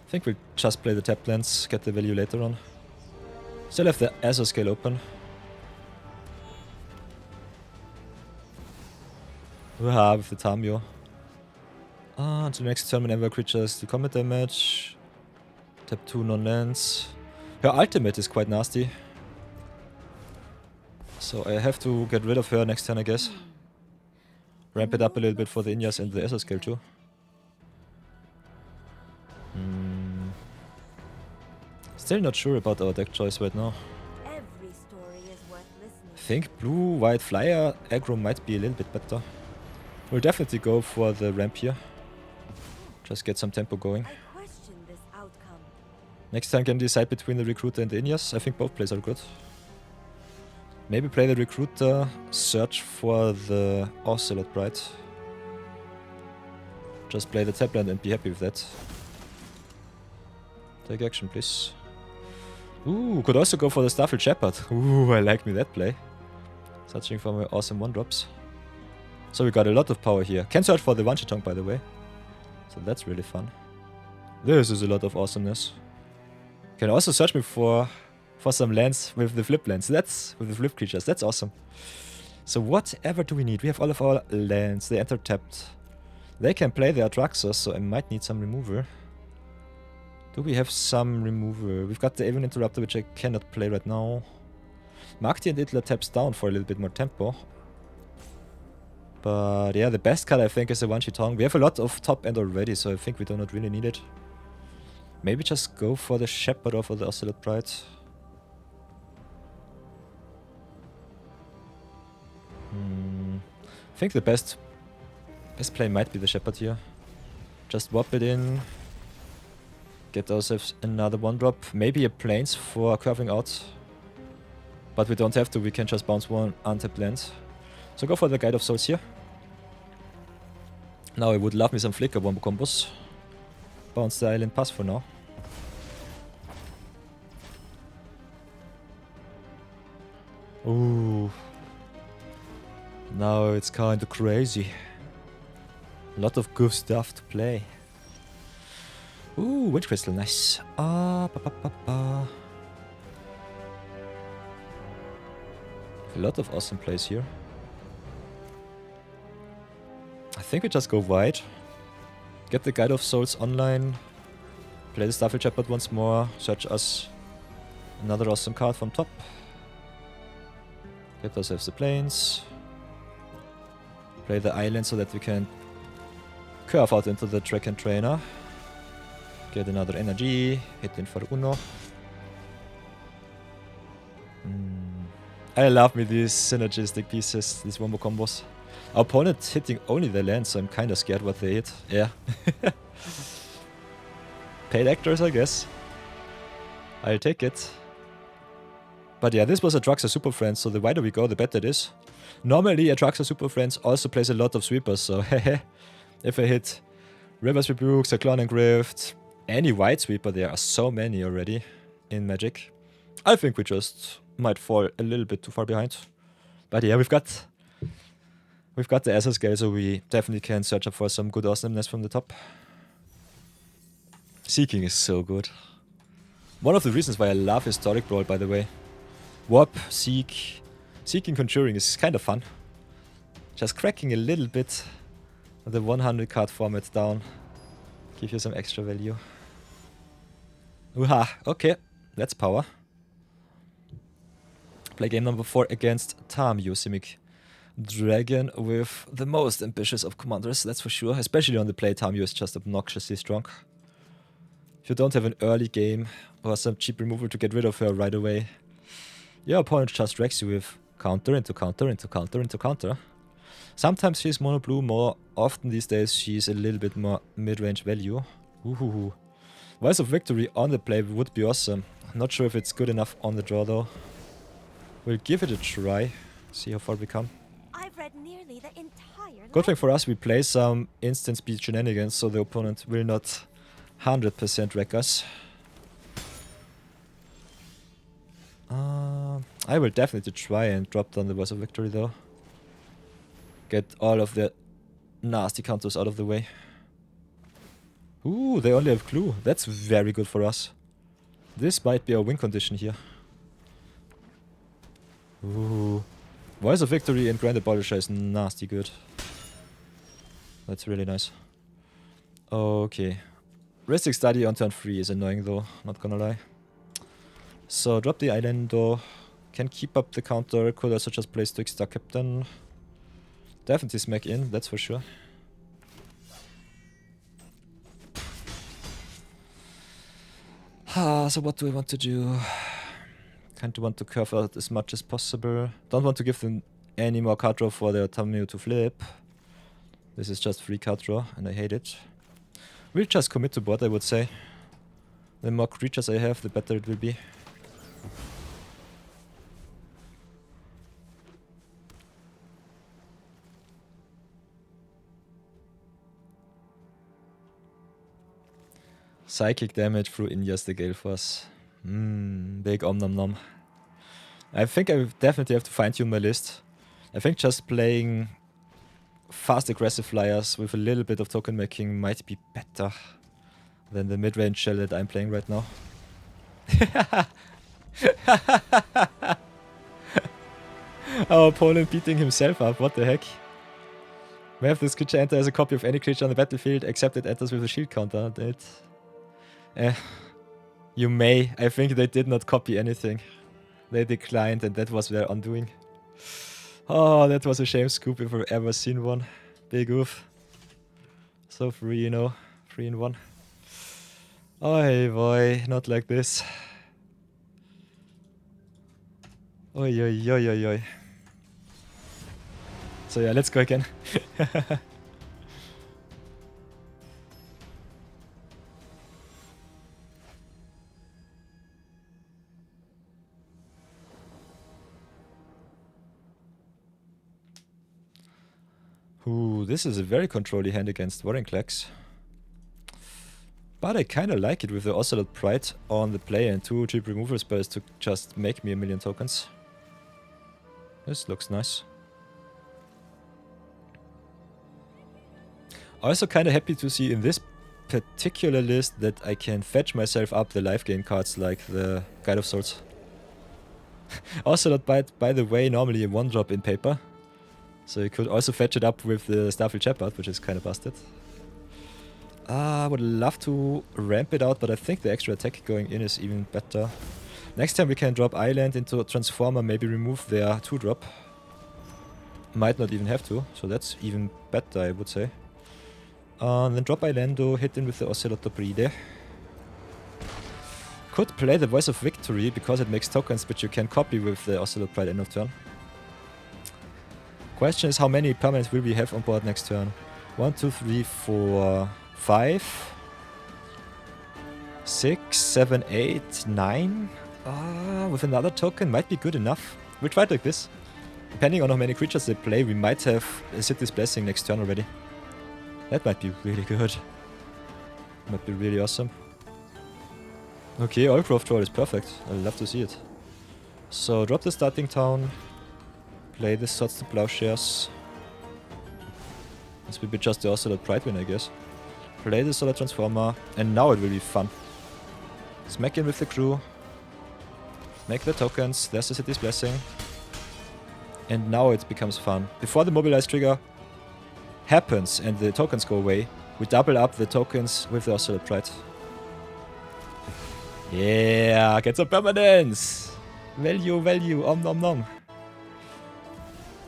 I think we'll just play the tap lands, get the value later on. Still have the Azure scale open. With the Tamyio. Until next turn, whenever creatures do combat damage. Tap 2 non-lands. Her ultimate is quite nasty. So I have to get rid of her next turn, I guess. Ramp it up a little bit for the Inniaz and the Azure scale too. Still not sure about our deck choice right now. I think blue-white flyer aggro might be a little bit better. We'll definitely go for the ramp here. Just get some tempo going. Next time can decide between the Recruiter and the Inniaz. I think both plays are good. Maybe play the Recruiter, search for the Ocelot Bride. Just play the Tapland and be happy with that. Take action, please. Ooh, could also go for the Starfield Shepherd. Ooh, I like me that play. Searching for my awesome 1-drops. So we got a lot of power here. Can search for the One-Shot by the way. So that's really fun. This is a lot of awesomeness. Can also search me for some lands with the flip lands. That's with the flip creatures. That's awesome. So whatever do we need? We have all of our lands. They enter tapped. They can play the Atraxa, so I might need some removal. Do we have some removal? We've got the Avian Interrupter, which I cannot play right now. Magti and Idler taps down for a little bit more tempo. But yeah, the best card I think is the One-Shot. We have a lot of top end already, so I think we do not really need it. Maybe just go for the Shepherd or for the Ocelot Bride. I think the best play might be the Shepherd here. Just warp it in. Get ourselves another 1-drop. Maybe a Plains for curving out. But we don't have to, we can just bounce one untapped land. So go for the Guide of Souls here. Now I would love me some Flicker Wombo combos. Bounce the Island Pass for now. Ooh. Now it's kinda crazy. A lot of good stuff to play. Ooh, Wind Crystal, nice. A lot of awesome plays here. I think we just go wide. Get the Guide of Souls online. Play the Starfield Shepherd once more. Search us another awesome card from top. Get ourselves the Plains. Play the island so that we can curve out into the Dragon Trainer. Get another energy. Hit in for Uno. I love me these synergistic pieces, these wombo combos. Our opponent hitting only the land, so I'm kinda scared what they hit. Yeah. Paid actors, I guess. I'll take it. But yeah, this was Atraxa Super Friends, so the wider we go, the better it is. Normally, Atraxa Super Friends also plays a lot of sweepers, so hehe. If I hit River's Rebuke, Cyclone and Grift, any White Sweeper, there are so many already in Magic. I think we just might fall a little bit too far behind. But yeah, we've got the SS scale, so we definitely can search up for some good awesomeness from the top. Seeking is so good. One of the reasons why I love Historic Brawl, by the way. Warp, Seek, Seeking, Conjuring is kind of fun. Just cracking a little bit the 100 card format down. Give you some extra value. Uha, okay, that's power. Play game number 4 against Tamyio, simic dragon with the most ambitious of commanders, that's for sure. Especially on the play, Tamyio is just obnoxiously strong. If you don't have an early game or some cheap removal to get rid of her right away, your opponent just wrecks you with counter into counter into counter into counter. Sometimes she's mono blue, more often these days she's a little bit more mid-range value. Ooh. Voice of Victory on the play would be awesome. Not sure if it's good enough on the draw though. We'll give it a try, see how far we come. I've read nearly the entire Good thing for us, we play some instant speed shenanigans, so the opponent will not 100% wreck us. I will definitely try and drop down the Voice of Victory though. Get all of the nasty counters out of the way. Ooh, they only have clue. That's very good for us. This might be our win condition here. Ooh. Voice of Victory and Grand Abolisher is nasty good. That's really nice. Okay. Ristic Study on turn 3 is annoying though, not gonna lie. So drop the island though. Can keep up the counter, could also just play Stoic Star Captain. Definitely smack in, that's for sure. So what do I want to do? Kind of want to curve out as much as possible. Don't want to give them any more card draw for their Tamyio to flip. This is just free card draw and I hate it. We'll just commit to board, I would say. The more creatures I have, the better it will be. Psychic damage through Inniaz the Gale Force. Big om nom nom. I think I definitely have to fine tune my list. I think just playing fast aggressive flyers with a little bit of token making might be better than the mid-range shell that I'm playing right now. Our opponent beating himself up, what the heck? We have this creature enter as a copy of any creature on the battlefield except it enters with a shield counter. You may. I think they did not copy anything. They declined and that was their undoing. Oh, that was a shame scoop if I've ever seen one. Big oof. So free, you know. 3 in 1. Oi boy, not like this. Oi oi oi oi oi. So yeah, let's go again. Ooh, this is a very controlly hand against Vorinclex. But I kinda like it with the Ocelot Pride on the play and 2 cheap removal spells to just make me a million tokens. This looks nice. Also kinda happy to see in this particular list that I can fetch myself up the life gain cards like the Guide of Souls. Ocelot, by the way, normally a 1-drop in paper. So you could also fetch it up with the Starfield Shepherd, which is kind of busted. I would love to ramp it out, but I think the extra attack going in is even better. Next time we can drop Island into a Transformer, maybe remove their 2-drop. Might not even have to, so that's even better, I would say. Then drop Islando, hit in with the Ocelot Bride. Could play the Voice of Victory, because it makes tokens which you can copy with the Ocelot Pride end of turn. Question is, how many permanents will we have on board next turn? 1, 2, 3, 4, 5, 6, 7, 8, 9. With another token might be good enough. We'll try it like this. Depending on how many creatures they play, we might have a City's Blessing next turn already. That might be really good. Might be really awesome. Okay, Oilcroft Troll is perfect. I love to see it. So drop the starting town. Play the Swords to Plowshares. This will be just the Ocelot Pride win, I guess. Play the Solar Transformer. And now it will be fun. Smack in with the crew. Make the tokens. There's the City's Blessing. And now it becomes fun. Before the Mobilize trigger happens and the tokens go away, we double up the tokens with the Ocelot Pride. Yeah, get some permanence! Value, value, om nom nom.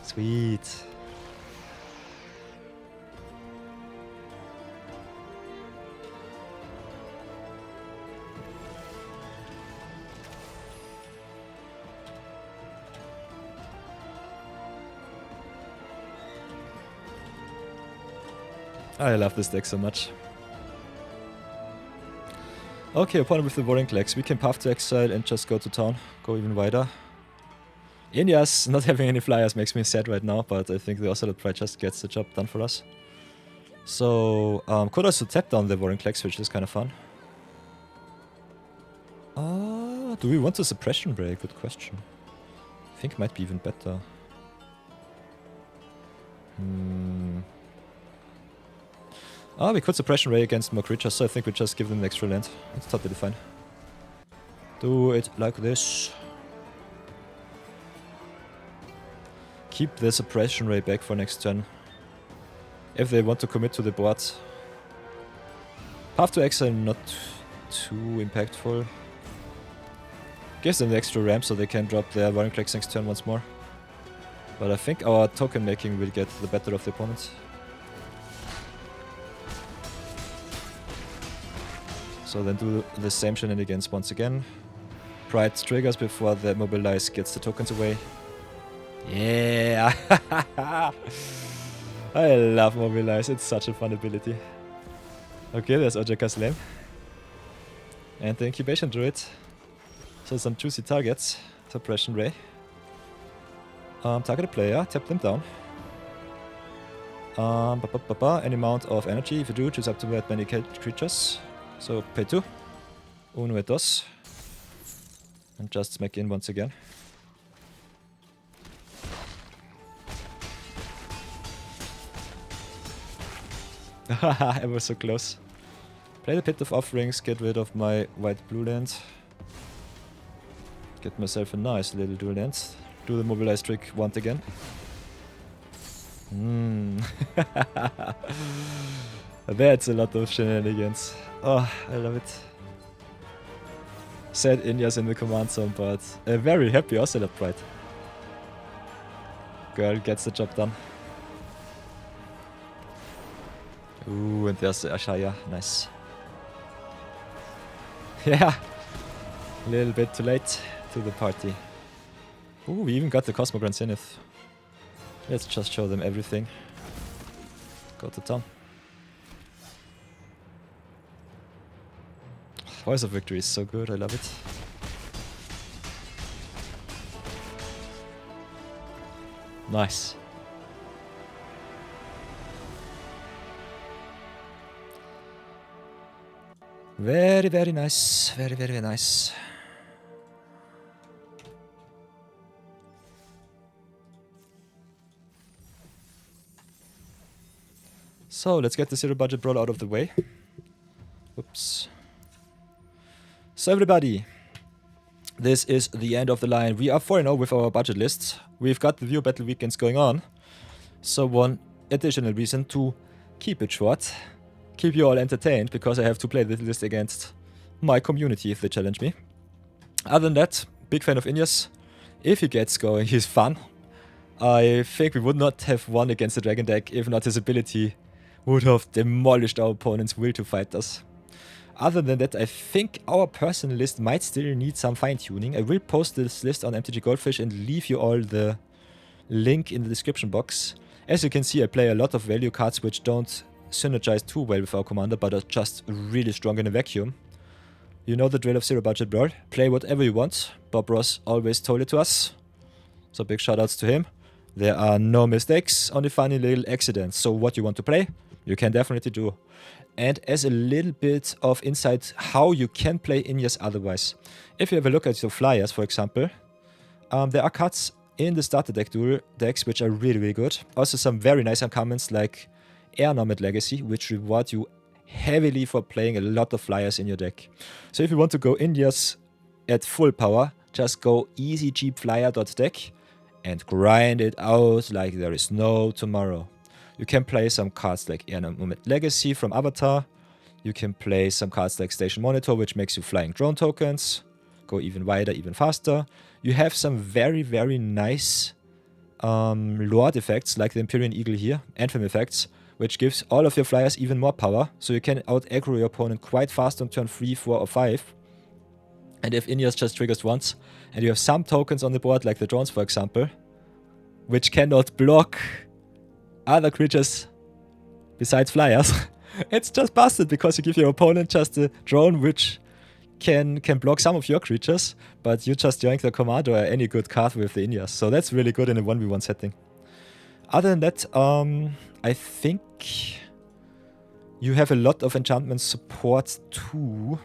Sweet. I love this deck so much. Okay, opponent with the Vorinclex. We can path to exile and just go to town. Go even wider. Inniaz not having any flyers makes me sad right now, but I think the Ocelot Pride just gets the job done for us. So, could also tap down the Vorinclex, which is kind of fun. Do we want a suppression break? Good question. I think it might be even better. We could suppression ray against more creatures, so I think we just give them an extra land. It's totally fine. Do it like this. Keep the suppression ray back for next turn. If they want to commit to the board. Path to exile not too impactful. Gives them the extra ramp so they can drop their Vorinclex next turn once more. But I think our token making will get the better of the opponent. So then do the same shenanigans once again. Pride triggers before the Mobilize gets the tokens away. Yeah! I love Mobilize, it's such a fun ability. Okay, there's Ojaka's Lame. And the Incubation Druid. So some juicy targets. Suppression Ray. Target a player, tap them down. Any amount of energy. If you do, choose up to that many creatures. So pay 2. Uno et dos. And just smack in once again. Haha, I was so close. Play the Pit of Offerings, get rid of my white-blue land. Get myself a nice little dual land. Do the Mobilize trick once again. That's a lot of shenanigans. Oh, I love it. Sad Inniaz in the command zone, but a very happy Ocelot Pride. Girl gets the job done. Ooh, and there's the Ashaya. Nice. Yeah. A little bit too late to the party. Ooh, we even got the Cosmogran Zenith. Let's just show them everything. Go to town. Voice of Victory is so good, I love it. Nice. Very, very nice. Very, very nice. So, let's get the Zero Budget Brawl out of the way. Oops. So everybody, this is the end of the line. We are 4-0 with our budget lists. We've got the View Battle Weekends going on. So one additional reason to keep it short. Keep you all entertained, because I have to play the list against my community if they challenge me. Other than that, big fan of Inniaz. If he gets going, he's fun. I think we would not have won against the Dragon deck if not his ability would have demolished our opponent's will to fight us. Other than that, I think our personal list might still need some fine-tuning. I will post this list on MTG Goldfish and leave you all the link in the description box. As you can see, I play a lot of value cards which don't synergize too well with our commander, but are just really strong in a vacuum. You know the drill of Zero Budget Brawl. Play whatever you want. Bob Ross always told it to us. So big shoutouts to him. There are no mistakes, only funny little accidents. So what you want to play, You can definitely do. And as a little bit of insight how you can play Inniaz otherwise. If you have a look at your flyers, for example, there are cards in the starter deck duel decks which are really, really good. Also some very nice uncommons like Air Nomad Legacy, which reward you heavily for playing a lot of flyers in your deck. So if you want to go Inniaz at full power, just go easy cheap flyer.deck and grind it out like there is no tomorrow. You can play some cards like Air Nomad Legacy from Avatar. You can play some cards like Station Monitor, which makes you flying drone tokens. Go even wider, even faster. You have some very, very nice Lord effects, like the Empyrean Eagle here, Anthem effects, which gives all of your flyers even more power, so you can out-aggro your opponent quite fast on turn 3, 4, or 5. And if Inniaz just triggers once, and you have some tokens on the board, like the drones for example, which cannot block other creatures besides flyers, it's just busted because you give your opponent just a drone which can block some of your creatures, but you just yoink the command or any good card with the Inniaz. So that's really good in a 1v1 setting. Other than that, I think you have a lot of enchantment support too.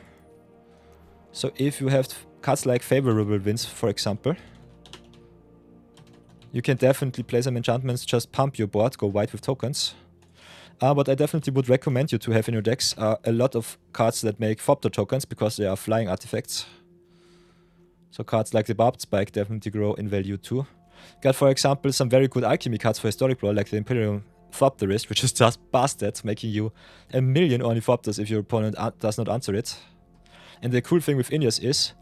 So if you have cards like Favorable Winds, for example, you can definitely play some enchantments, just pump your board, go white with tokens. What I definitely would recommend you to have in your decks are a lot of cards that make Thopter tokens, because they are flying artifacts. So cards like the Barbed Spike definitely grow in value too. Got, for example, some very good alchemy cards for Historic Brawl, like the Imperial Thopterist, which is just busted, making you a million Ornithopters if your opponent does not answer it. And the cool thing with Inniaz is,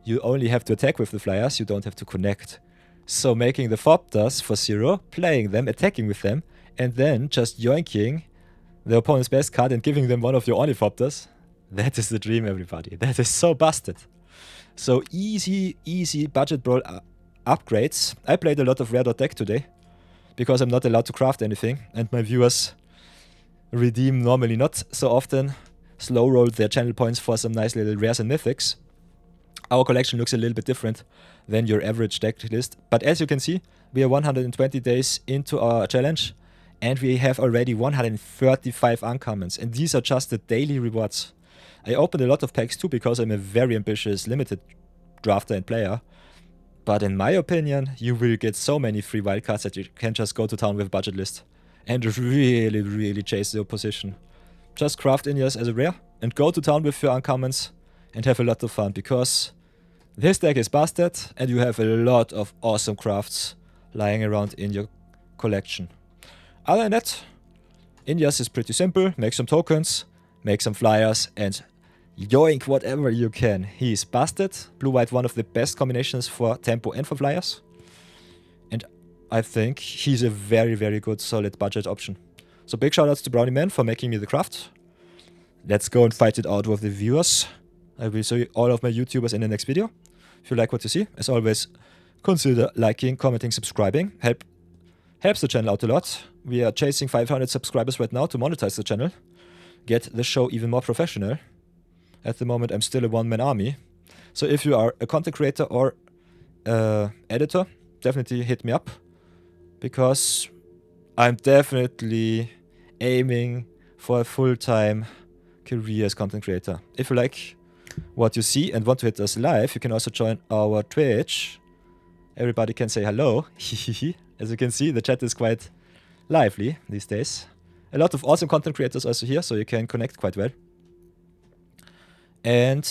you only have to attack with the flyers, you don't have to connect. So making the Thopters for 0, playing them, attacking with them, and then just yoinking the opponent's best card and giving them one of your Ornithopters. That is the dream, everybody. That is so busted. So easy budget brawl upgrades. I played a lot of rare deck today, because I'm not allowed to craft anything, and my viewers redeem normally not so often, slow roll their channel points for some nice little rares and mythics. Our collection looks a little bit different than your average deck list, but as you can see, we are 120 days into our challenge, and we have already 135 uncommons, and these are just the daily rewards. I opened a lot of packs too, because I'm a very ambitious limited drafter and player, but in my opinion, you will get so many free wildcards that you can just go to town with a budget list and really chase your position. Just craft Inniaz as a rare and go to town with your uncommons and have a lot of fun, because this deck is busted and you have a lot of awesome crafts lying around in your collection. Other than that, Inniaz is pretty simple. Make some tokens, make some flyers, and yoink whatever you can. He's busted. Blue-white, one of the best combinations for tempo and for flyers. And I think he's a very good solid budget option. So big shoutouts to Brownie Man for making me the craft. Let's go and fight it out with the viewers. I will show you all of my YouTubers in the next video. If you like what you see, as always, consider liking, commenting, subscribing. Helps the channel out a lot. We are chasing 500 subscribers right now to monetize the channel. Get the show even more professional. At the moment, I'm still a one-man army. So if you are a content creator or editor, definitely hit me up, because I'm definitely aiming for a full-time career as content creator. If you like what you see and want to hit us live, you can also join our Twitch. Everybody can say hello. As you can see, the chat is quite lively these days. A lot of awesome content creators also here, so you can connect quite well. And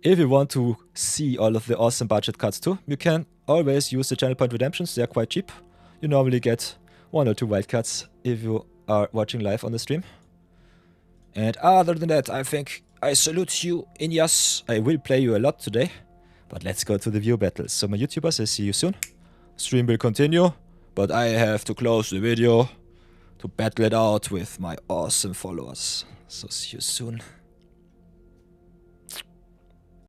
if you want to see all of the awesome budget cards too, you can always use the channel point redemptions. They are quite cheap. You normally get 1 or 2 wildcards if you are watching live on the stream. And other than that, I think I salute you, Inniaz. I will play you a lot today, but let's go to the view battles. So my YouTubers, I'll see you soon. Stream will continue, but I have to close the video to battle it out with my awesome followers. So see you soon.